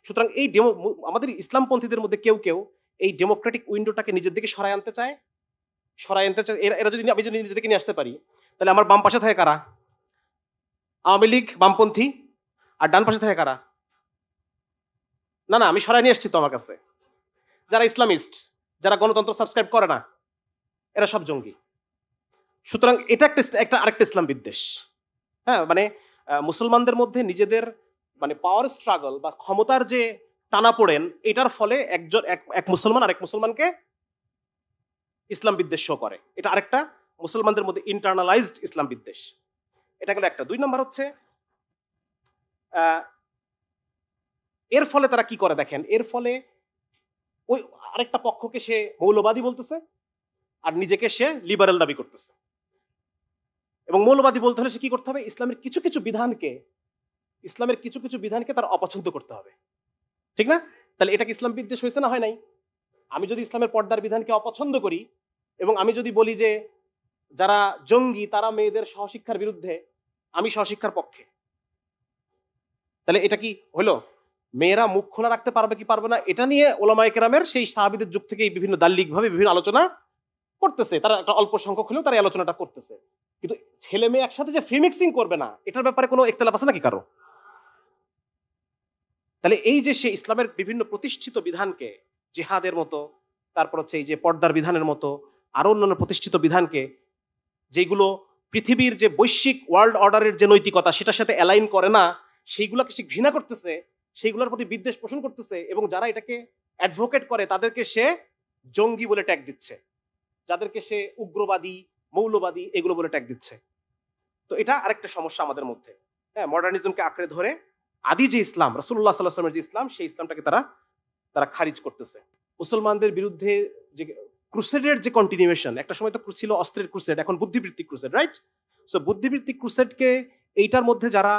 সুতরাং এই আমাদের ইসলামপন্থীদের মধ্যে কেউ কেউ এই ডেমোক্রেটিক উইন্ডোটাকে নিজের দিকে সরাই আনতে চায়। এরা যদি আমি যদি নিজেদেরকে নিয়ে আসতে পারি, তাহলে আমার বাম পাশে থাকে কারা? আওয়ামী লীগ, বামপন্থী। আর ডান পাশে থাকে কারা? না, আমি সরাই নিয়ে আসছি তো আমার কাছে, যারা ইসলামিস্ট, যারা গণতন্ত্র সাবস্ক্রাইব করে না, এরা সব জঙ্গি। সুতরাং এটা একটা আরেকটা ইসলাম বিদ্বেষ। হ্যাঁ, মানে মুসলমানদের মধ্যে নিজেদের মানে পাওয়ার স্ট্রাগল বা ক্ষমতার যে টানাপোড়েন, এটার ফলে একজন এক মুসলমান আরেক মুসলমানকে ইসলাম বিদ্বেষ শো করে। এটা আরেকটা মুসলমানদের মধ্যে ইন্টারনালাইজড ইসলাম বিদ্বেষ। এটা গেল একটা। 2 নম্বর হচ্ছে এর ফলে তারা কি করে দেখেন, এর ফলে ওই আরেকটা পক্ষকে সে মৌলবাদী বলতেছে আর নিজেকে সে লিবারেল দাবি করতেছে। এবং মৌলবাদী বলতে হলে সে কি করতে হবে, ইসলামের কিছু কিছু বিধানকে তার অপছন্দ করতে হবে, ঠিক না? তাহলে এটা কি ইসলাম বিদ্বেষ হয়েছে না হয় নাই? আমি যদি ইসলামের পর্দার বিধানকে অপছন্দ করি এবং আমি যদি বলি যে যারা জঙ্গি তারা মেয়েদের সহশিক্ষার বিরুদ্ধে, আমি সহশিক্ষার পক্ষে, তাহলে এটা কি হলো? মেয়েরা মুখ খোলা রাখতে পারবে কি পারবে না এটা নিয়ে ওলামায়ে কেরামের সেই সাহাবীদের যুগ থেকে বিভিন্ন দাল্লিক ভাবে বিভিন্ন আলোচনা করতেছে। তারা একটা অল্প সংখ্যক হলেও তারা এই আলোচনাটা করতেছে। কিন্তু ছেলে মেয়ে একসাথে যে ফ্রি মিক্সিং করবে না, এটার ব্যাপারে কোনো ইখতিলাফ আছে নাকি কারো? তাহলে এই যে সে ইসলামের বিভিন্ন প্রতিষ্ঠিত বিধানকে, জিহাদের মতো, তারপর হচ্ছে এই যে পর্দার বিধানের মতো আরো অন্যান্য প্রতিষ্ঠিত বিধানকে, যেগুলো পৃথিবীর যে বৈশ্বিক ওয়ার্ল্ড অর্ডারের যে নৈতিকতা সেটার সাথে অ্যালাইন করে না, সেইগুলোকে সে ঘৃণা করতেছে, সেইগুলোর প্রতি বিদ্বেষ পোষণ করতেছে, এবং যারা এটাকে অ্যাডভোকেট করে তাদেরকে সে জঙ্গি বলে ট্যাগ দিচ্ছে, যাদেরকে সে উগ্রবাদী, মৌলবাদী এগুলো বলে ট্যাগ দিচ্ছে। তো এটা আরেকটা সমস্যা আমাদের মধ্যে। হ্যাঁ, মডার্নিজমকে আঁকড়ে ধরে আদি যে ইসলাম, রাসূলুল্লাহ সাল্লাল্লাহু আলাইহি ওয়াসাল্লামের যে ইসলাম, সেই ইসলামটাকে তারা খারিজ করতেছে। মুসলমানদের বিরুদ্ধে যে ক্রুসেডের যে কন্টিনিউয়েশন, একটা সময় তো ছিল অস্ত্রের ক্রুসেড, এখন বুদ্ধিবৃত্তিক ক্রুসেড, রাইট? সো বুদ্ধিবৃত্তিক ক্রুসেডকে এইটার মধ্যে যারা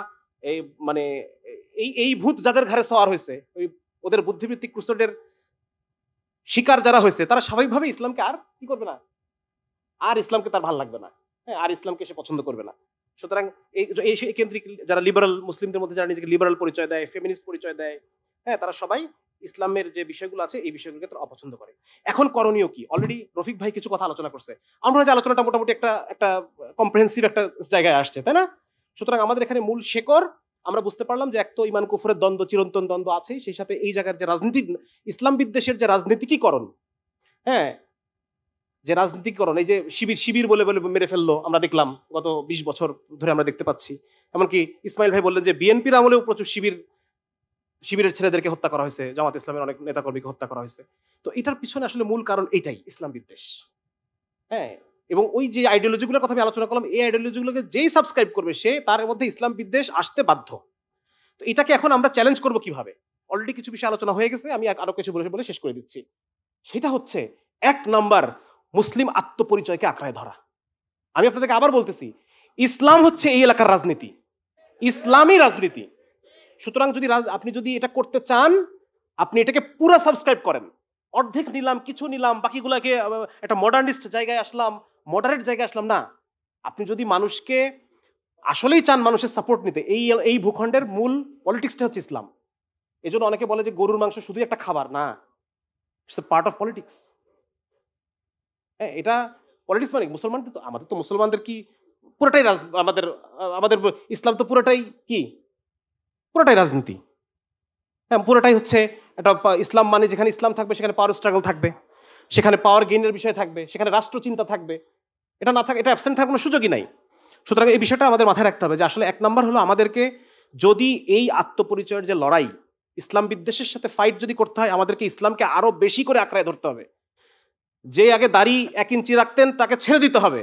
এই মানে এই ভূত যাদের ঘাড়ে সওয়ার হয়েছে, ওই ওদের বুদ্ধিবৃত্তিক ক্রুসেডের শিকার যারা হয়েছে, তারা স্বাভাবিকভাবে ইসলামকে আর কি করবে না, আর ইসলামকে তার ভালো লাগবে না। হ্যাঁ, আর ইসলামকে সে পছন্দ করবে না। সুতরাং এই কেন্দ্রিক যারা লিবারাল, মুসলিমদের মধ্যে যারা নিজেকে লিবারাল পরিচয় দেয়, ফেমিনিস্ট পরিচয় দেয়, হ্যাঁ, তারা সবাই ইসলামের যে বিষয়গুলো আছে এই বিষয়গুলোকে তারা অপছন্দ করে। এখন করণীয় কি? অলরেডি রফিক ভাই কিছু কথা আলোচনা করছে। আমরা যে আলোচনাটা মোটামুটি একটা কম্প্রিহেন্সিভ একটা জায়গায় আসছে, তাই না? সুতরাং আমাদের এখানে মূল শেকড় আমরা বুঝতে পারলাম যে এক তো ইমান কুফরের দ্বন্দ্ব, চিরন্তন দ্বন্দ্ব আছে, সেই সাথে এই জায়গার যে রাজনীতি, ইসলাম বিদ্বেষের যে রাজনীতিকীকরণ, হ্যাঁ, যে রাজনীতিকরণ, এই যে শিবির বলে বলে মেরে ফেললো, আমরা দেখলাম গত 20 বছর ধরে আমরা দেখতে পাচ্ছি। এমনকি ইসমাইল ভাই বললেন যে বিএনপির আমলেও প্রচুর শিবিরের ছেলেদেরকে হত্যা করা হয়েছে, জামাত ইসলামের অনেক নেতাকর্মীকে হত্যা করা হয়েছে। তো এটার পিছনে আসলে মূল কারণ এটাই, ইসলাম বিদ্বেষ। হ্যাঁ, এবং ওই যে আইডিওলজিগুলোর কথা আমি আলোচনা করলাম, এই আইডিওলজিগুলোকে যেই সাবস্ক্রাইব করবে সে, তার মধ্যে ইসলাম বিদ্বেষ আসতে বাধ্য। তো এটাকে এখন আমরা চ্যালেঞ্জ করব কিভাবে? অলরেডি কিছু বিষয় আলোচনা হয়ে গেছে, আমি আরো কিছু বলে শেষ করে দিচ্ছি। সেটা হচ্ছে 1 নাম্বার, মুসলিম আত্মপরিচয়কে আঁকড়ায় ধরা। আমি আপনাদেরকে আবার বলতেছি, ইসলাম হচ্ছে এই এলাকার রাজনীতি, ইসলামী রাজনীতি। সুতরাং আপনি যদি এটা করতে চান, আপনি এটাকে পুরো সাবস্ক্রাইব করেন। অর্ধেক নিলাম, কিছু নিলাম, বাকিগুলোকে একটা মডার্নিস্ট জায়গায় আসলাম, মডারেট জায়গায় আসলাম না। আপনি যদি মানুষকে আসলেই চান মানুষের সাপোর্ট নিতে, এই ভূখণ্ডের মূল পলিটিক্সটা হচ্ছে ইসলাম। এজন্য অনেকে বলে যে গরুর মাংস শুধু একটা খাবার না, it's a part of politics. হ্যাঁ, এটা পলিটিক্স মানে মুসলমানদের তো, আমাদের তো মুসলমানদের কি পুরোটাই আমাদের আমাদের ইসলাম তো পুরোটাই কি, পুরোটাই রাজনীতি। হ্যাঁ, পুরোটাই হচ্ছে একটা ইসলাম মানে যেখানে ইসলাম থাকবে সেখানে পাওয়ার স্ট্রাগল থাকবে, সেখানে পাওয়ার গেইনের বিষয় থাকবে, সেখানে রাষ্ট্রচিন্তা থাকবে। এটা না থাকে, এটা অ্যাবসেন্ট থাকার কোনো সুযোগই নাই। সুতরাং এই বিষয়টা আমাদের মাথায় রাখতে হবে যে আসলে 1 নাম্বার হলো আমাদেরকে যদি এই আত্মপরিচয়ের যে লড়াই, ইসলাম বিদ্বেষের সাথে ফাইট যদি করতে হয়, আমাদেরকে ইসলামকে আরো বেশি করে আঁকড়ায় ধরতে হবে। যে আগে দাড়ি 1 ইঞ্চি রাখতেন তাকে ছেড়ে দিতে হবে,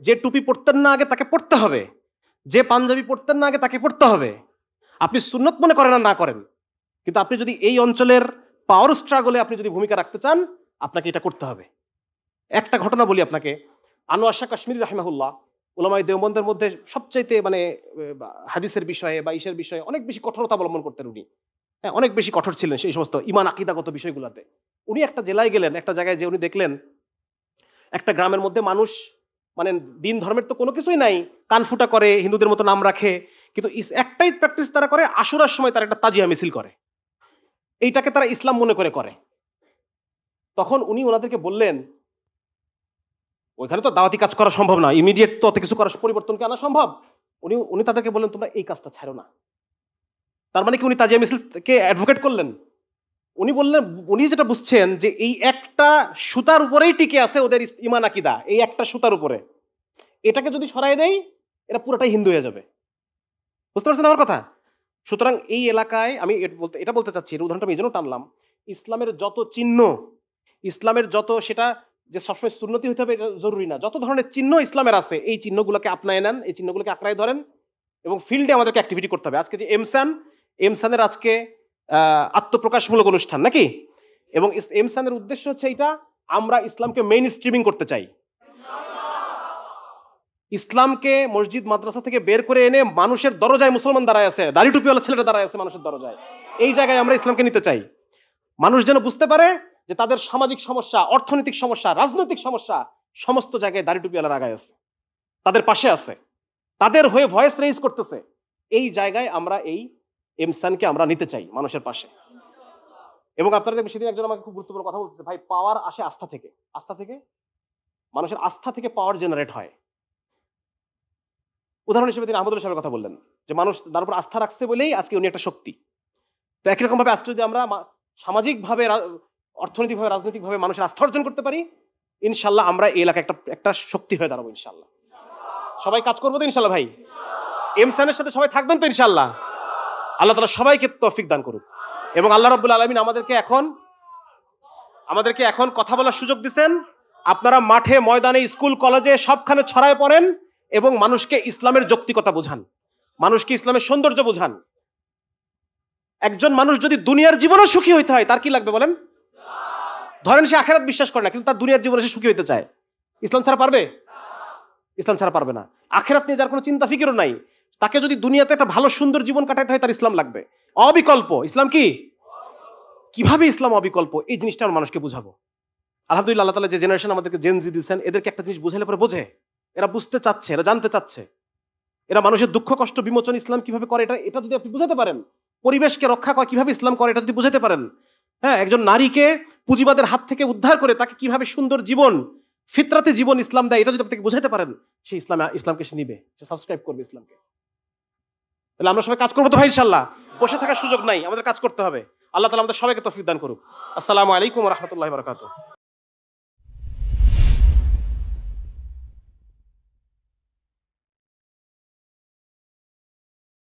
যে টুপি পরতেন না আগে তাকে পড়তে হবে, যে পাঞ্জাবি পরতেন না আগে তাকে পড়তে হবে। আপনি সুন্নত মনে করেন আর না করেন, কিন্তু আপনি যদি এই অঞ্চলের পাওয়ার স্ট্রাগলে আপনি যদি ভূমিকা রাখতে চান, আপনাকে এটা করতে হবে। একটা ঘটনা বলি আপনাকে, আনোয়ার শাহ কাশ্মীরি রাহিমাহুল্লাহ, উলামায়ে দেওবন্দের মধ্যে সবচাইতে মানে হাদিসের বিষয়ে বা ইসের বিষয়ে অনেক বেশি কঠোরতা অবলম্বন করতেন উনি। হ্যাঁ, অনেক বেশি কঠোর ছিলেন সেই সমস্ত ইমান আকিদাগত বিষয়গুলোতে। উনি একটা জেলায় গেলেন, একটা জায়গায় যে উনি দেখলেন একটা গ্রামের মধ্যে মানুষ মানে দিন ধর্মের তো কোনো কিছুই নাই, কানফুটা করে, হিন্দুদের মতো নাম রাখে, কিন্তু একটাই প্র্যাকটিস তারা করে, আশুরার সময় তারা একটা তাজিয়া মিছিল করে, এইটাকে তারা ইসলাম মনে করে। তখন উনি ওনাদেরকে বললেন, ওইখানে তো দাওয়াতি কাজ করা সম্ভব না, ইমিডিয়েট তো অত কিছু করার পরিবর্তনকে আনা সম্ভব। উনি তাদেরকে বললেন, তোমরা এই কাজটা ছাড়ো না। তার মানে কি উনি তাজিয়া মিছিলকে অ্যাডভোকেট করলেন? উনি বললেন, উনি যেটা বুঝছেন যে এই একটা সুতার উপরেই টিকে আছে ওদের ইমান আকিদা, এই একটা সুতার উপরে, এটাকে যদি সরাই দেয় এরা পুরোটাই হিন্দু হয়ে যাবে। বুঝতে পারছেন আমার কথা? সুতরাং এই এলাকায় আমি এটা বলতে চাচ্ছি, এর উদাহরণটা আমি এই জন্য টানলাম, ইসলামের যত চিহ্ন, ইসলামের যত, সেটা যে সবসময় সুন্নতি হতে হবে এটা জরুরি না, যত ধরনের চিহ্ন ইসলামের আছে এই চিহ্নগুলোকে আপনায় নেন, এই চিহ্নগুলোকে আঁকড়ায় ধরেন এবং ফিল্ডে আমাদেরকে অ্যাক্টিভিটি করতে হবে। আজকে যে এমসানের আজকে আত্মপ্রকাশমূলক অনুষ্ঠান নাকি, এবং এমসানের উদ্দেশ্য হচ্ছে এটা, আমরা ইসলামকে মেইন স্ট্রিমিং করতে চাই। ইসলামকে মসজিদ মাদ্রাসা থেকে বের করে এনে মানুষের দরজায় মুসলমান দাঁড়ায় আছে, দাড়ি টুপিওয়ালা ছেলেটা দাঁড়ায় আছে মানুষের দরজায়, এই জায়গায় আমরা ইসলামকে নিতে চাই। মানুষ যেন বুঝতে পারে যে তাদের সামাজিক সমস্যা, অর্থনৈতিক সমস্যা, রাজনৈতিক সমস্যা, সমস্ত জায়গায় দাড়ি টুপিওয়ালার আগায় আছে, তাদের পাশে আছে, তাদের হয়ে ভয়েস রেইজ করতেছে। এই জায়গায় আমরা এই এমসানকে আমরা নিতে চাই মানুষের পাশে। এবং আপনারা দেখবেন সেদিন একজন আমাকে খুব গুরুত্বপূর্ণ কথা বলতেছে, ভাই পাওয়ার আসে আস্থা থেকে, আস্থা থেকে, মানুষের আস্থা থেকে পাওয়ার জেনারেট হয়। উদাহরণ হিসেবে তিনি আহমদুল্লাহ সাহেবের কথা বললেন যে মানুষ তার উপর আস্থা রাখছে বলেই আজকে উনি একটা শক্তি। তো একই রকম ভাবে আজকে যদি আমরা সামাজিকভাবে, অর্থনৈতিকভাবে, রাজনৈতিকভাবে মানুষের আস্থা অর্জন করতে পারি, ইনশাল্লাহ আমরা এই এলাকায় একটা শক্তি হয়ে দাঁড়াবো ইনশাল্লাহ। সবাই কাজ করবো তো ইনশাল্লাহ ভাই? এমসানের সাথে সবাই থাকবেন তো ইনশাল্লাহ? আল্লাহ তাআলা সবাইকে তৌফিক দান করুক। এবং আল্লাহ রাব্বুল আলামিন আমাদেরকে এখন কথা বলার সুযোগ দিচ্ছেন। আপনারা মাঠে, ময়দানে, স্কুল, কলেজে সবখানে ছড়ায় পড়েন এবং মানুষকে ইসলামের যৌক্তিকতা বোঝান, মানুষকে ইসলামের সৌন্দর্য বোঝান। একজন মানুষ যদি দুনিয়ার জীবনে সুখী হইতে হয়, তার কি লাগবে বলেন? ধরেন সে আখিরাত বিশ্বাস করে না, কিন্তু তার দুনিয়ার জীবনে সে সুখী হইতে চায়, ইসলাম ছাড়া পারবে? ইসলাম ছাড়া পারবে না। আখিরাত নিয়ে যার কোনো চিন্তা ফিকিরও নাই, তাকে যদি দুনিয়াতে একটা ভালো সুন্দর জীবন কাটাতে হয়, তার ইসলাম লাগবে অবিকল্প। ইসলাম কি? কিভাবে ইসলাম অবিকল্প, এই জিনিসটা আমরা মানুষকে বুঝাবো। আলহামদুলিল্লাহ, আল্লাহ তাআলা যে জেনারেশন আমাদেরকে জেনজি দিচ্ছেন, এদেরকে একটা জিনিস বুঝাইলে পরে বোঝে, এরা বুঝতে চাচ্ছে, এরা জানতে চাচ্ছে, এরা মানুষের দুঃখ কষ্ট বিমোচন ইসলাম কিভাবে করে, এটা যদি আপনি বুঝাতে পারেন, পরিবেশকে রক্ষা করে কিভাবে ইসলাম করে এটা যদি বুঝাতে পারেন, হ্যাঁ, একজন নারীকে পুঁজিবাদের হাত থেকে উদ্ধার করে তাকে কিভাবে সুন্দর জীবন, ফিতরাতে জীবন ইসলাম দেয়, এটা যদি আপনি বুঝাতে পারেন, সে ইসলামকে সে নিবে, সে সাবস্ক্রাইব করবে ইসলামকে। তাহলে আমরা সবাই কাজ করবো তো ভাই ইনশাল্লাহ? বসে থাকার সুযোগ নাই, আমাদের কাজ করতে হবে। আল্লাহ তাআলা আমাদের সবাইকে তৌফিক দান করুক। আসসালামু আলাইকুম ওয়া রাহমাতুল্লাহি ওয়া বারাকাতুহু।